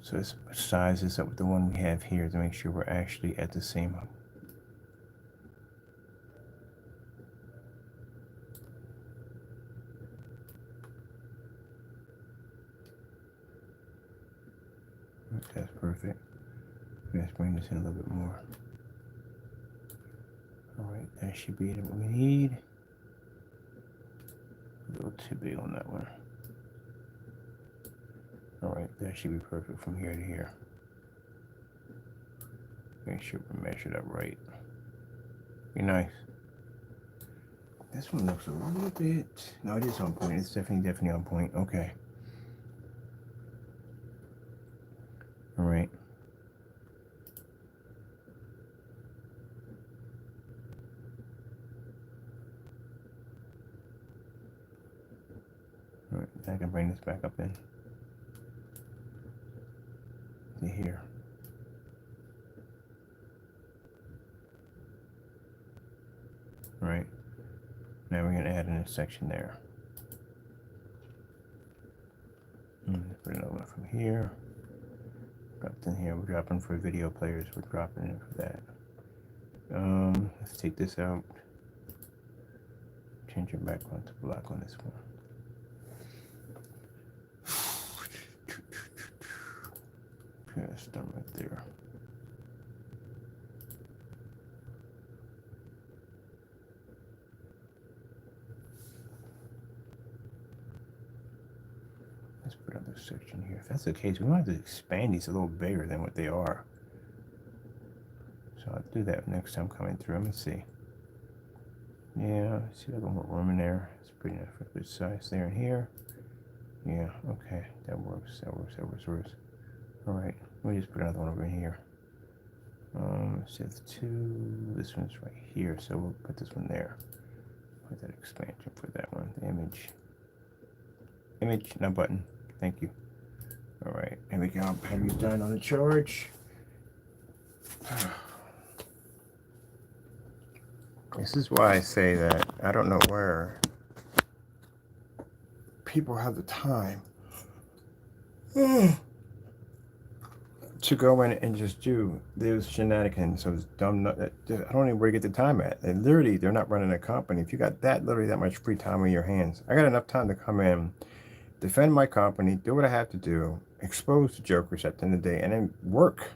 So let's size this up with the one we have here to make sure we're actually at the same. That's perfect. Let's bring this in a little bit more. All right, that should be what we need. A little too big on that one. All right, that should be perfect from here to here. Make sure we measure that right. Be nice. This one looks a little bit. No, it is on point. It's definitely on point. Okay. All right. All right, I can bring this back up in. To here. All right. Now we're going to add in a section there. Put another one from here. Dropped in here. We're dropping for video players. We're dropping in for that. Let's take this out. Change your background to black on this one. Okay, that's done right there. Let's put another section here. If that's the case, we might have to expand these a little bigger than what they are. So I'll do that next time coming through. Let me see. Yeah, see a little more room in there. It's pretty enough for a good size there and here. Yeah, okay, that works. All right, let me just put another one over here. Shift 2, this one's right here, so we'll put this one there. Put that expansion for that one, the image, no button, thank you. All right, here we go, battery's done on the charge. This is why I say that I don't know where people have the time to go in and just do those shenanigans, those dumb. I don't know where to get the time at. And literally, they're not running a company. If you got literally that much free time in your hands, I got enough time to come in, defend my company, do what I have to do, expose the jokers at the end of the day, and then work.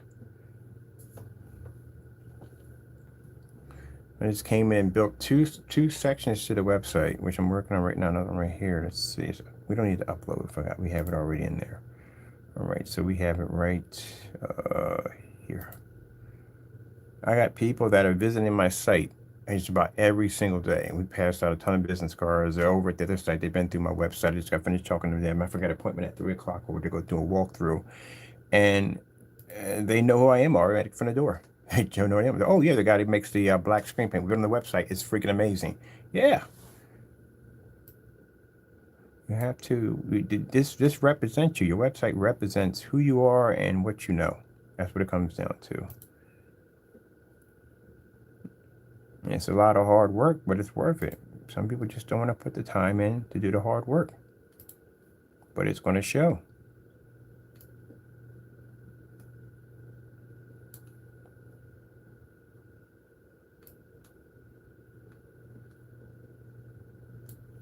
I just came in, built two sections to the website, which I'm working on right now. Another one right here. Let's see. We don't need to upload. Forgot we have it already in there. All right, so we have it right here. I got people that are visiting my site just about every single day. We passed out a ton of business cards. They're over at the other site. They've been through my website. I just got finished talking to them. I forgot an appointment at 3 o'clock over to go do a walkthrough. And they know who I am already from the door. Hey, Joe, know him? Oh, yeah, the guy who makes the black screen paint. We go on the website. It's freaking amazing. Yeah. You have to, this represents you. Your website represents who you are and what you know. That's what it comes down to. It's a lot of hard work, but it's worth it. Some people just don't want to put the time in to do the hard work. But it's going to show.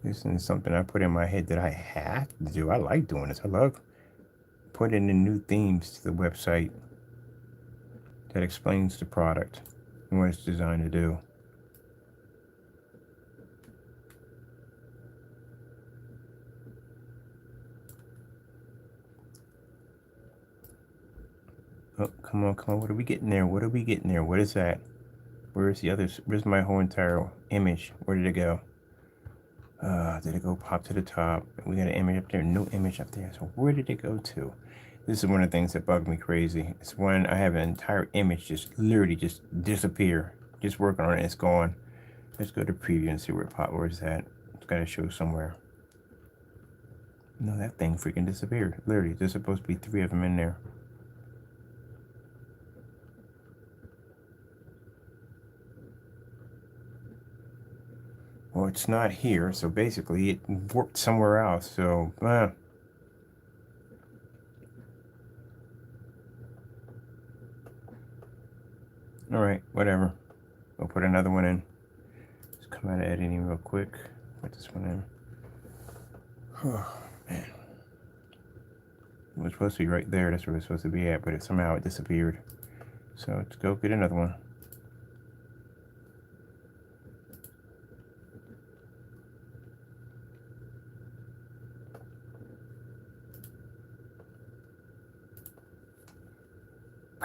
This is something I put in my head that I have to do. I like doing this. I love putting in new themes to the website that explains the product and what it's designed to do. Oh, come on, come on. What are we getting there? What are we getting there? What is that? Where's the others? Where's my whole entire image? Where did it go? Did it go pop to the top? We got an image up there, no image up there. So where did it go to? This is one of the things that bug me crazy. It's when I have an entire image just literally just disappear. Just working on it, it's gone. Let's go to preview and see where it popped. Where's that? It's got to show somewhere. No, that thing freaking disappeared. Literally, there's supposed to be 3 of them in there. Well, it's not here, so basically it warped somewhere else. So, all right, whatever. We'll put another one in. Let's come out of editing real quick. Put this one in. Oh, man. It was supposed to be right there. That's where it was supposed to be at, but somehow it disappeared. So let's go get another one.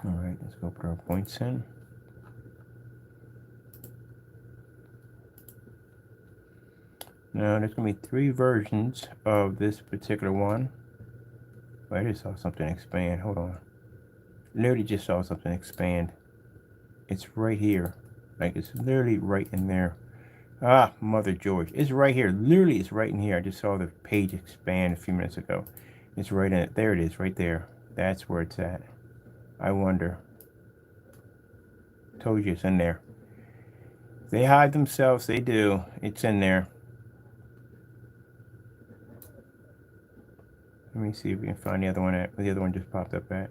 All right, let's go put our points in. Now, there's going to be 3 versions of this particular one. Oh, I just saw something expand. Hold on. Literally just saw something expand. It's right here. Like, it's literally right in there. Ah, Mother George. It's right here. Literally, it's right in here. I just saw the page expand a few minutes ago. It's right in it. There it is, right there. That's where it's at. I wonder. Told you it's in there. They hide themselves. They do. It's in there. Let me see if we can find the other one at where the other one just popped up at.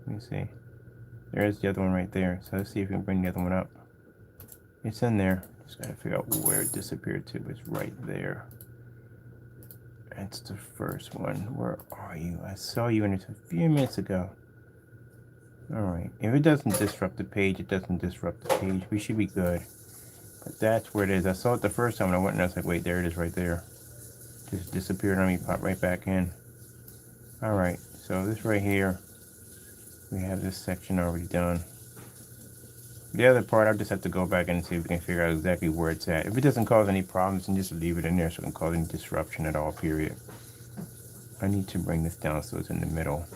Let me see. There's the other one right there. So let's see if we can bring the other one up. It's in there. Just gotta figure out where it disappeared to. It's right there. That's the first one. Where are you? I saw you in it a few minutes ago. Alright. If it doesn't disrupt the page, it doesn't disrupt the page. We should be good. But that's where it is. I saw it the first time and I went and I was like, wait, there it is right there. Just disappeared on me, popped right back in. Alright, so this right here, we have this section already done. The other part, I'll just have to go back and see if we can figure out exactly where it's at. If it doesn't cause any problems, then just leave it in there so it doesn't cause any disruption at all, period. I need to bring this down so it's in the middle.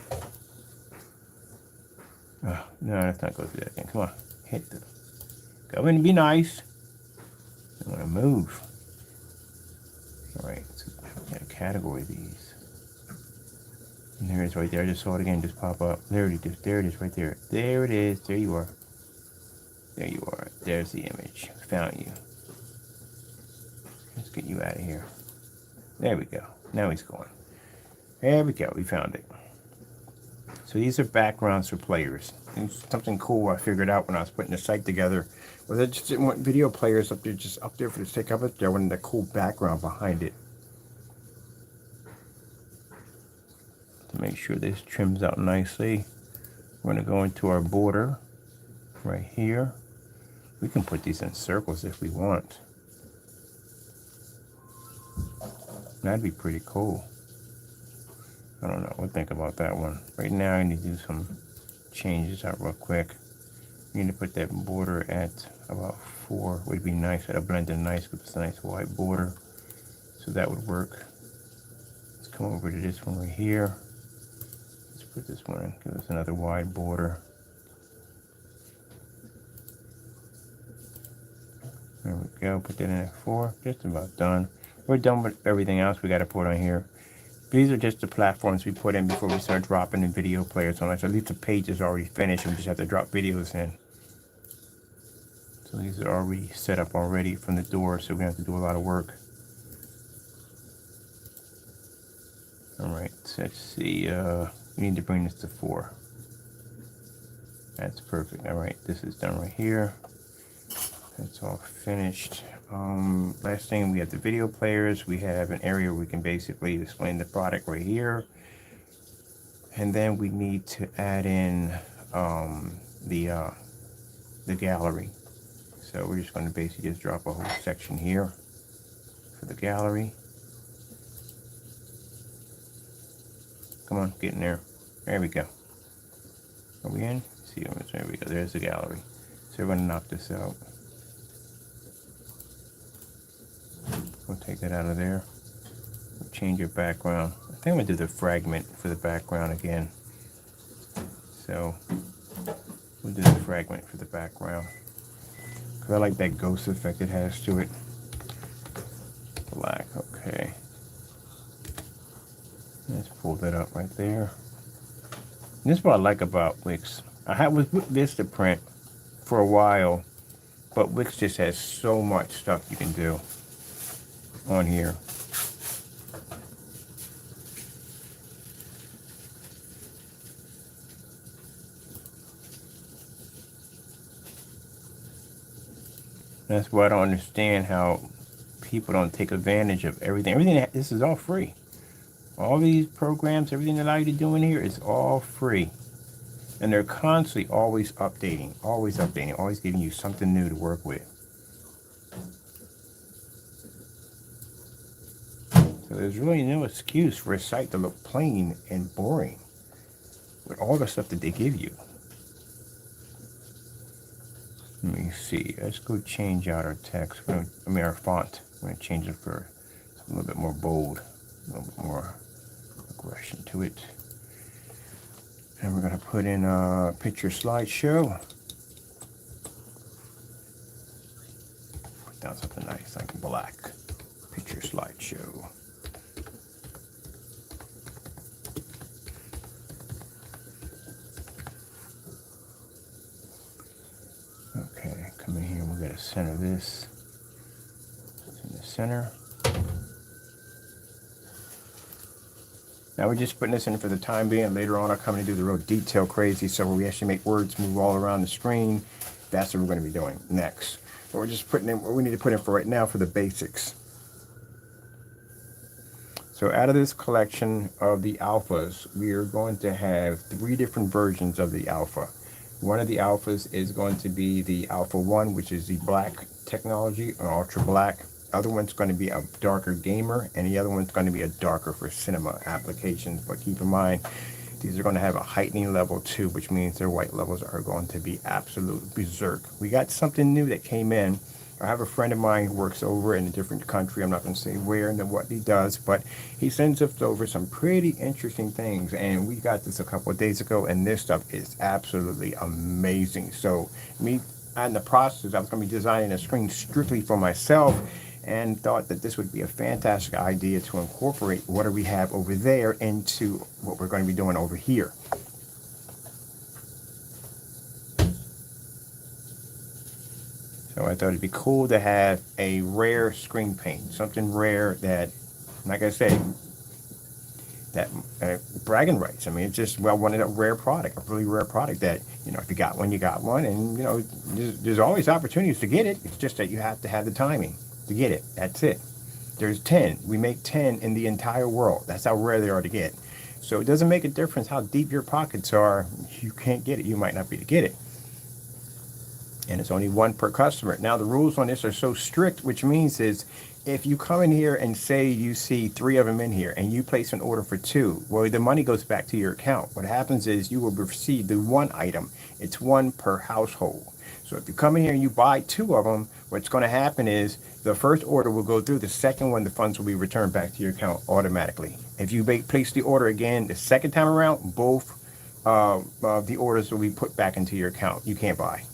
Oh, no, let's not go through that again. Come on, hit the... Go in and be nice. I want to move. Alright, so we got a category of these. And there it is right there. I just saw it again just pop up. There it is. There it is right there. There it is. There you are. There you are. There's the image. Found you. Let's get you out of here. There we go. Now he's gone. There we go. We found it. So these are backgrounds for players. It's something cool I figured out when I was putting the site together. Well, I just didn't want video players up there, just up there for the sake of it. There wanted a cool background behind it. To make sure this trims out nicely, we're going to go into our border right here. We can put these in circles if we want. That'd be pretty cool. I don't know. We'll think about that one. Right now, I need to do some changes out real quick. We need to put that border at about 4. Would be nice. That'll blend in nice with this nice white border. So that would work. Let's come over to this one right here. Let's put this one in. Give us another wide border. There we go. Put that in at 4. Just about done. We're done with everything else we got to put on here. These are just the platforms we put in before we start dropping the video players on. So at least the page is already finished. We just have to drop videos in. So these are already set up already from the door, so we have to do a lot of work. Alright, so let's see, we need to bring this to 4. That's perfect. Alright, this is done right here. That's all finished. Last thing, we have the video players. We have an area where we can basically display the product right here. And then we need to add in the gallery. So we're just going to basically just drop a whole section here for the gallery. Come on, get in there. There we go. Are we in? See, there we go. There's the gallery. So we're going to knock this out. We'll take that out of there. We'll change your background. I think I'm going to do the fragment for the background again. So we'll do the fragment for the background. Because I like that ghost effect it has to it. Black, okay. Let's pull that up right there. And this is what I like about Wix. I had with Vistaprint for a while, but Wix just has so much stuff you can do on here. That's why I don't understand how people don't take advantage of everything. This is all free. All these programs, everything that allow you to do in here is all free. And they're constantly always updating, always giving you something new to work with. So there's really no excuse for a site to look plain and boring with all the stuff that they give you. Let me see. Let's go change out our text. Our font. We're going to change it for a little bit more bold, a little bit more aggression to it. And we're going to put in a picture slideshow. Put down something nice like black. Picture slideshow. Okay, come in here. We're going to center this. It's in the center. Now we're just putting this in for the time being. Later on I'll come in and do the real detail crazy, so where we actually make words move all around the screen. That's what we're going to be doing next. But we're just putting in what we need to put in for right now for the basics. So out of this collection of the alphas, we are going to have 3 different versions of the alpha. One of the alphas is going to be the Alpha 1, which is the black technology, or ultra black. Other one's going to be a darker gamer, and the other one's going to be a darker for cinema applications. But keep in mind, these are going to have a heightening level 2, which means their white levels are going to be absolute berserk. We got something new that came in. I have a friend of mine who works over in a different country. I'm not going to say where and what he does, but he sends us over some pretty interesting things. And we got this a couple of days ago, and this stuff is absolutely amazing. So me, in the process, I was going to be designing a screen strictly for myself, and thought that this would be a fantastic idea to incorporate what we have over there into what we're going to be doing over here. So I thought it'd be cool to have a rare screen paint, something rare that, like I said, that bragging rights. I mean, it's just, well, one of a rare product, a really rare product that, you know, if you got one, you got one, and, you know, there's always opportunities to get it. It's just that you have to have the timing to get it. That's it. There's 10. We make 10 in the entire world. That's how rare they are to get. So it doesn't make a difference how deep your pockets are. You can't get it. You might not be able to get it. And it's only 1 per customer. Now the rules on this are so strict, which means is if you come in here and say you see 3 of them in here and you place an order for 2, well, the money goes back to your account. What happens is you will receive the 1 item. It's 1 per household. So if you come in here and you buy 2 of them, what's going to happen is the first order will go through. The second one, the funds will be returned back to your account automatically. If you place the order again the second time around, both the orders will be put back into your account. You can't buy.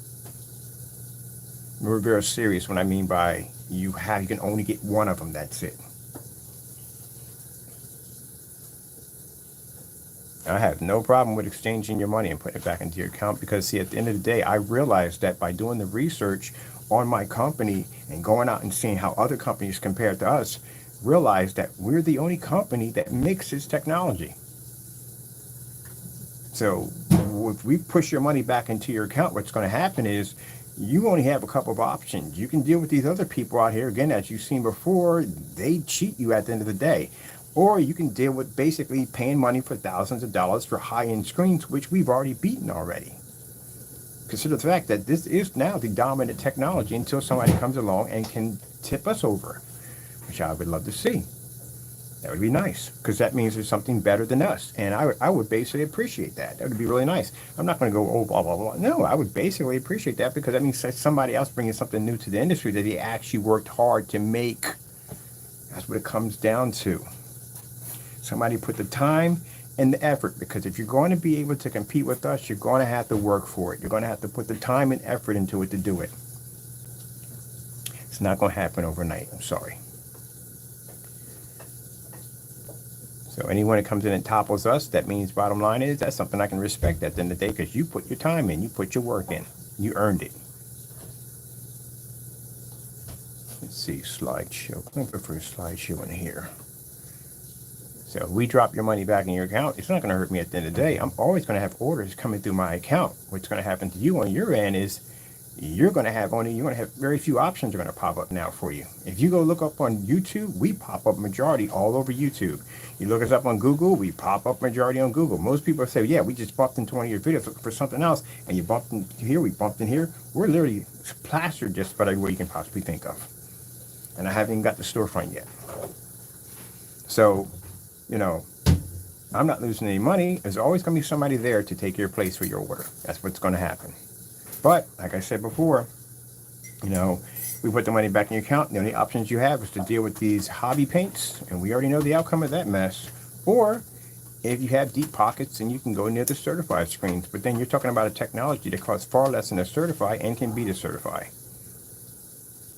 We're very serious when I mean by you can only get 1 of them. That's it. I have no problem with exchanging your money and putting it back into your account because, see, at the end of the day, I realized that by doing the research on my company and going out and seeing how other companies compare to us, realized that we're the only company that mixes technology. So if we push your money back into your account, what's going to happen is you only have a couple of options. You can deal with these other people out here. Again, as you've seen before, they cheat you at the end of the day. Or you can deal with basically paying money for thousands of dollars for high-end screens, which we've already beaten already. Consider the fact that this is now the dominant technology until somebody comes along and can tip us over, which I would love to see. That would be nice, because that means there's something better than us. And I would basically appreciate that. That would be really nice. I'm not going to go, oh, blah, blah, blah. No, I would basically appreciate that, because that means that somebody else bringing something new to the industry that he actually worked hard to make. That's what it comes down to. Somebody put the time and the effort, because if you're going to be able to compete with us, you're going to have to work for it. You're going to have to put the time and effort into it to do it. It's not going to happen overnight. I'm sorry. So anyone that comes in and topples us, that means bottom line is that's something I can respect at the end of the day, because you put your time in, you put your work in, you earned it. Let's see, slideshow. I'm looking for a slideshow in here. So if we drop your money back in your account, it's not going to hurt me at the end of the day. I'm always going to have orders coming through my account. What's going to happen to you on your end is you're going to have very few options are going to pop up now for you. If you go look up on YouTube, we pop up majority all over YouTube. You look us up on Google, we pop up majority on Google. Most people say, yeah, we just bumped into one of your videos looking for something else, and you bumped in here, we bumped in here. We're literally plastered just about everywhere you can possibly think of. And I haven't even got the storefront yet. So, you know, I'm not losing any money. There's always going to be somebody there to take your place for your order. That's what's going to happen. But, like I said before, you know, we put the money back in your account. The only options you have is to deal with these hobby paints, and we already know the outcome of that mess. Or, if you have deep pockets, then you can go near the certified screens. But then you're talking about a technology that costs far less than a certified and can beat a certified.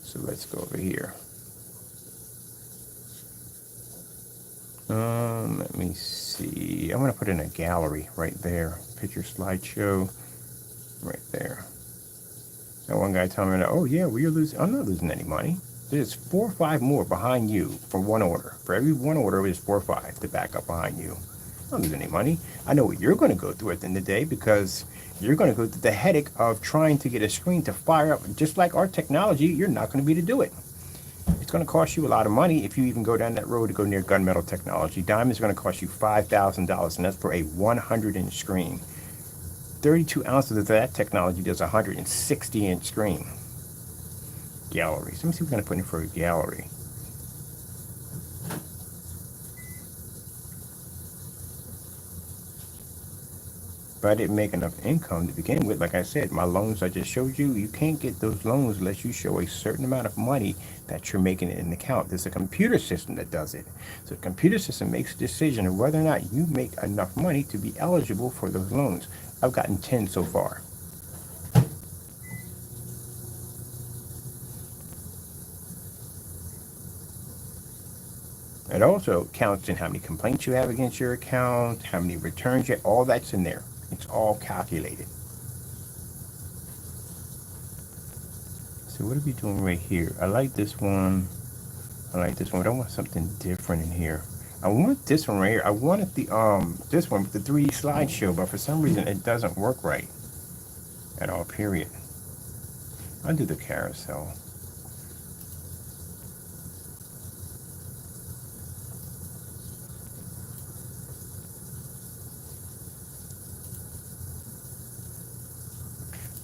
So let's go over here. Let me see. I'm going to put in a gallery right there. Picture slideshow right there. And one guy told me, oh yeah, well, I'm not losing any money. There's 4 or 5 more behind you for one order. For every one order, there's 4 or 5 to back up behind you. I don't lose any money. I know what you're going to go through at the end of the day, because you're going to go through the headache of trying to get a screen to fire up. Just like our technology, you're not going to be able to do it. It's going to cost you a lot of money if you even go down that road to go near Gunmetal technology. Diamond's going to cost you $5,000, and that's for a 100-inch screen. 32 ounces of that technology does a 160-inch screen. Galleries. Let me see what we're going to put in for a gallery. But I didn't make enough income to begin with. Like I said, my loans I just showed you, you can't get those loans unless you show a certain amount of money that you're making in an account. There's a computer system that does it. So the computer system makes a decision of whether or not you make enough money to be eligible for those loans. I've gotten 10 so far. It also counts in how many complaints you have against your account, how many returns you have, all that's in there. It's all calculated. So what are we doing right here? I like this one. I like this one, but I want something different in here. I want this one right here. I wanted the this one with the 3D slideshow, but for some reason it doesn't work right at all, period. I'll do the carousel.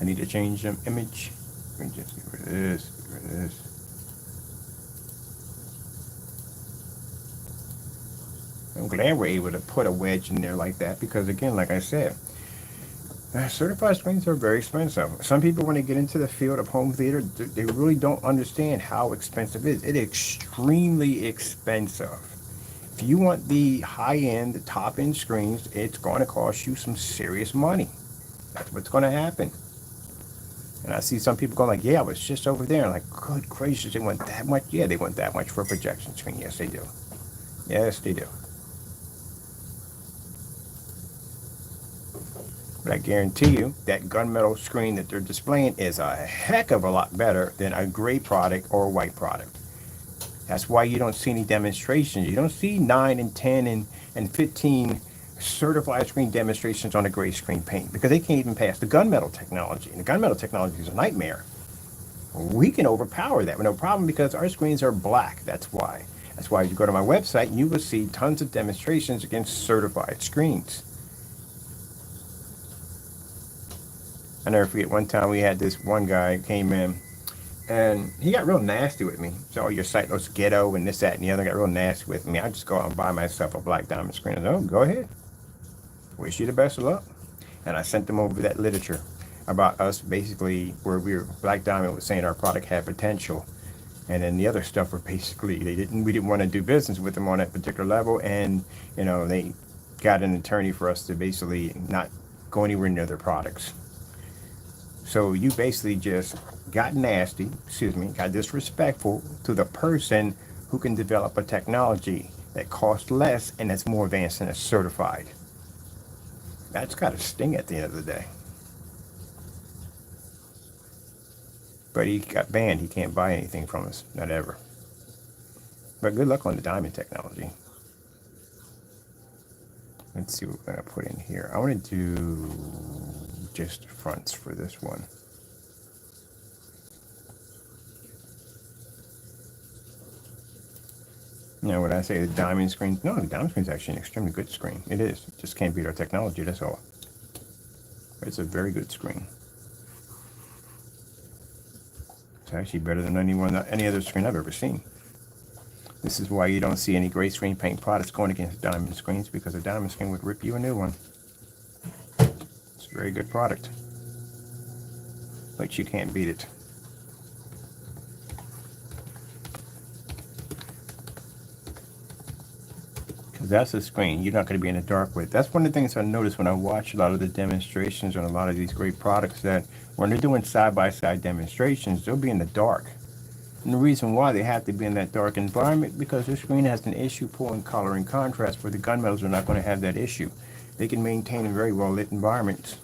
I need to change the image. Let me just get rid of this, get rid of this. I'm glad we're able to put a wedge in there like that, because again, like I said, certified screens are very expensive. Some people, when they get into the field of home theater, they really don't understand how expensive it is. It is extremely expensive. If you want the high-end, the top-end screens, it's going to cost you some serious money. That's what's going to happen. And I see some people going like, yeah, I was just over there. And like, good gracious, they want that much? Yeah, they want that much for a projection screen. Yes, they do. Yes, they do. But I guarantee you that gunmetal screen that they're displaying is a heck of a lot better than a gray product or a white product. That's why you don't see any demonstrations. You don't see 9 and 10 and 15 certified screen demonstrations on a gray screen paint because they can't even pass the gunmetal technology. And the gunmetal technology is a nightmare. We can overpower that with no problem because our screens are black. That's why. That's why if you go to my website, you will see tons of demonstrations against certified screens. I never forget one time we had this one guy came in and he got real nasty with me. So, oh, your site looks ghetto and this, that, and the other. Got real nasty with me. I just go out and buy myself a black diamond screen. I said, oh, go ahead. Wish you the best of luck. And I sent them over that literature about us basically where we were, Black Diamond was saying our product had potential. And then the other stuff were basically, we didn't want to do business with them on that particular level. And, you know, they got an attorney for us to basically not go anywhere near their products. So you basically just got nasty, got disrespectful to the person who can develop a technology that costs less and that's more advanced and is certified. That's got to sting at the end of the day. But he got banned. He can't buy anything from us. Not ever. But good luck on the diamond technology. Let's see what we're going to put in here. I want to do just fronts for this one. You know, when I say the diamond screen, no, the diamond screen is actually an extremely good screen. It is. It just can't beat our technology, that's all. It's a very good screen. It's actually better than any other screen I've ever seen. This is why you don't see any gray screen paint products going against diamond screens, because a diamond screen would rip you a new one. It's a very good product. But you can't beat it. Because that's a screen you're not going to be in the dark with. That's one of the things I noticed when I watch a lot of the demonstrations on a lot of these great products, that when they're doing side-by-side demonstrations, they'll be in the dark. And the reason why they have to be in that dark environment, because the screen has an issue pulling color and contrast, where the gunmetals are not going to have that issue. They can maintain a very well lit environment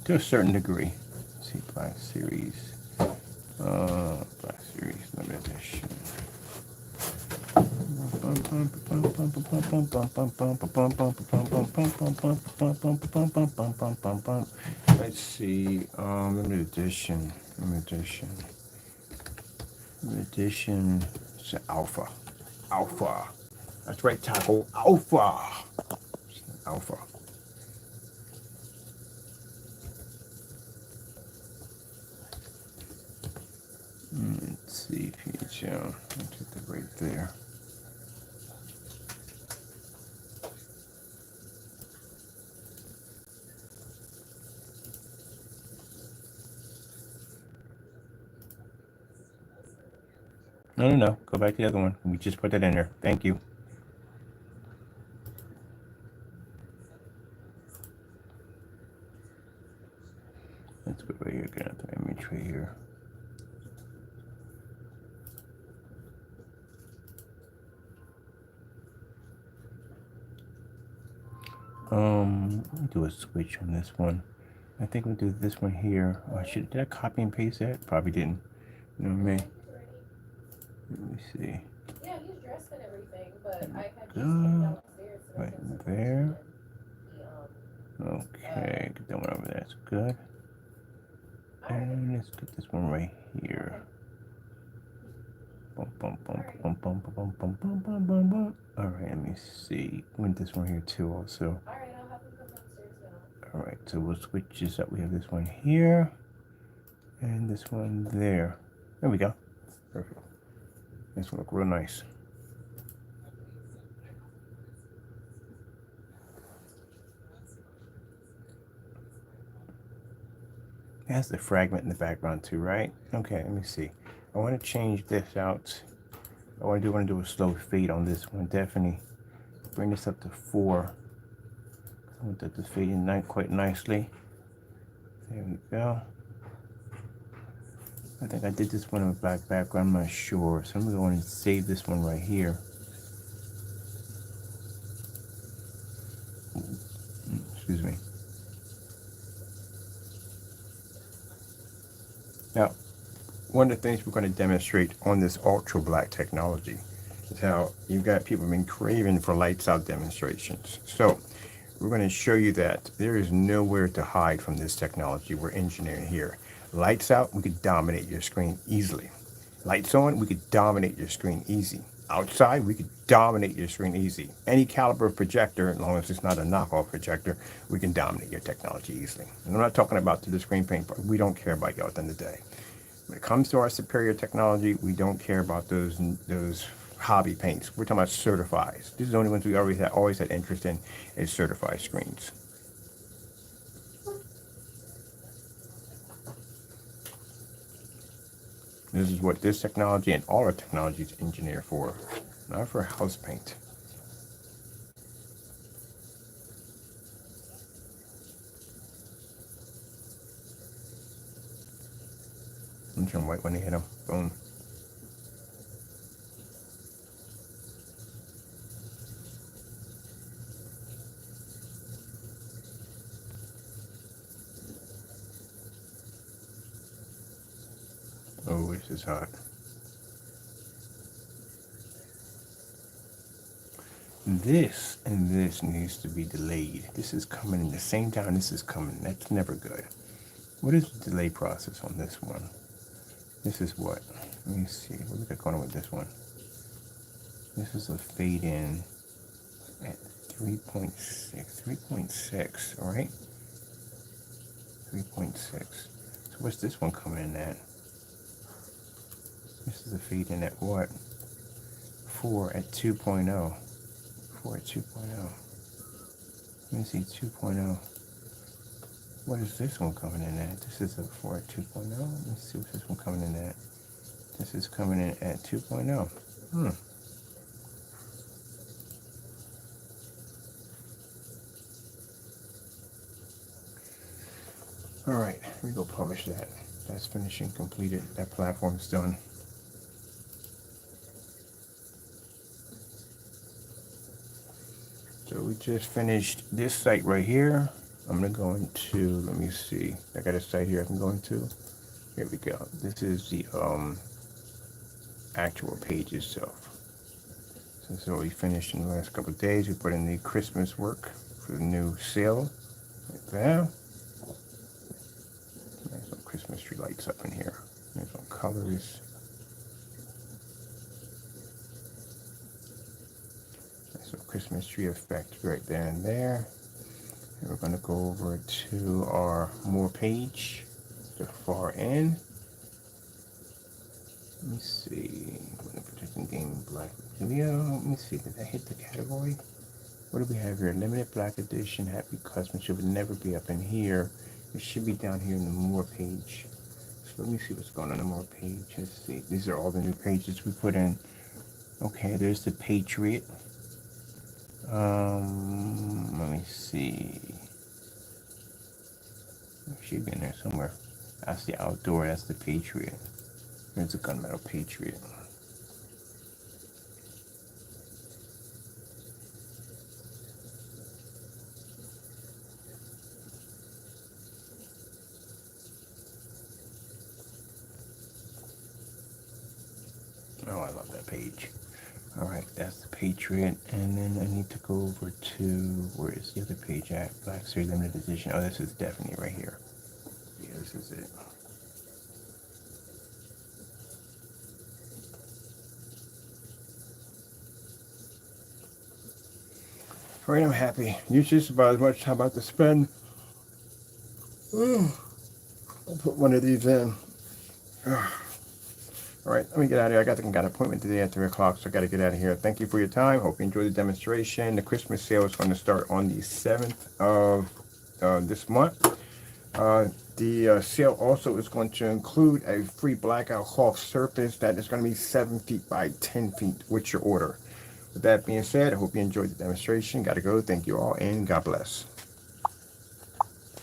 to a certain degree. Let's see, Black Series. Black Series Limited Edition. Let's see, limited edition. It's an alpha. That's right, Taco. Alpha. Let's see, future. Let's get the right there. No. Go back to the other one. We just put that in there. Thank you. Let's go right here. Get another image right here. Let me do a switch on this one. I think we'll do this one here. Oh, did I copy and paste that? Probably didn't. You know what I mean? Let me see. Yeah, he's dressed and everything, but I had just came downstairs. Right there. Okay, get that one over there. That's good. And let's put this one right here. Bum. All right, let me see. We want this one here too, also. All right, I'll have him come downstairs now. All right, so we'll switch this up. We have this one here, and this one there. There we go. Perfect. This one look real nice. It has the fragment in the background too, right? Okay, let me see. I want to change this out. I want to do a slow fade on this one. Definitely bring this up to 4. I want that to fade in quite nicely. There we go. I think I did this one with black background. I'm not sure, so I'm going to save this one right here. Excuse me. Now, one of the things we're going to demonstrate on this ultra black technology is how you've got people been craving for lights out demonstrations. So we're going to show you that there is nowhere to hide from this technology we're engineering here. Lights out, we could dominate your screen easily. Lights on, we could dominate your screen easy. Outside, we could dominate your screen easy. Any caliber of projector, as long as it's not a knockoff projector, we can dominate your technology easily. And I'm not talking about to the screen paint, but we don't care about y'all at the end of the day. When it comes to our superior technology, we don't care about those hobby paints. We're talking about certified. These are the only ones we always had interest in, is certified screens. This is what this technology and all our technology is engineered for, not for house paint. I'm turn white when they hit them. Boom. Oh, this is hot. This and this needs to be delayed. This is coming in the same time this is coming. That's never good. What is the delay process on this one? This is what? Let me see. What do we got going on with this one? This is a fade in at 3.6. 3.6, all right? 3.6. So what's this one coming in at? This is a fade in at what? 4 at 2.0. 4 at 2.0. Let me see, 2.0. What is this one coming in at? This is a 4 at 2.0. Let me see what this one coming in at. This is coming in at 2.0. All right, we go publish that. That's finishing, completed. That platform is done. So we just finished this site right here. I'm gonna go into, let me see. I got a site here I can go into. Here we go. This is the actual page itself. So this is what we finished in the last couple of days. We put in the Christmas work for the new sale. Right there. There's some Christmas tree lights up in here. There's some colors. There's some Christmas tree effect right there and there. And we're going to go over to our more page, the far end. Let me see. Protecting game black video. Let me see. Did I hit the category? What do we have here? Limited black edition. Happy custom should never be up in here. It should be down here in the more page. So let me see what's going on in the more page. Let's see. These are all the new pages we put in. Okay, there's the Patriot. Let me see. It should be in there somewhere. That's the outdoor. That's the Patriot. There's a Gunmetal Patriot. Oh, I love that page. All right, that's the Patriot. And then I need to go over to, where is the other page at? Black Series Limited Edition. Oh, this is definitely right here. Yeah, this is it. All right, I'm happy. It's just about as much time I'm about to spend. I'll put one of these in. All right, let me get out of here. I got an appointment today at 3 o'clock, so I got to get out of here. Thank you for your time. Hope you enjoyed the demonstration. The Christmas sale is going to start on the 7th of this month. The sale also is going to include a free blackout cloth surface that is going to be 7 feet by 10 feet with your order. With that being said, I hope you enjoyed the demonstration. Got to go. Thank you all, and God bless.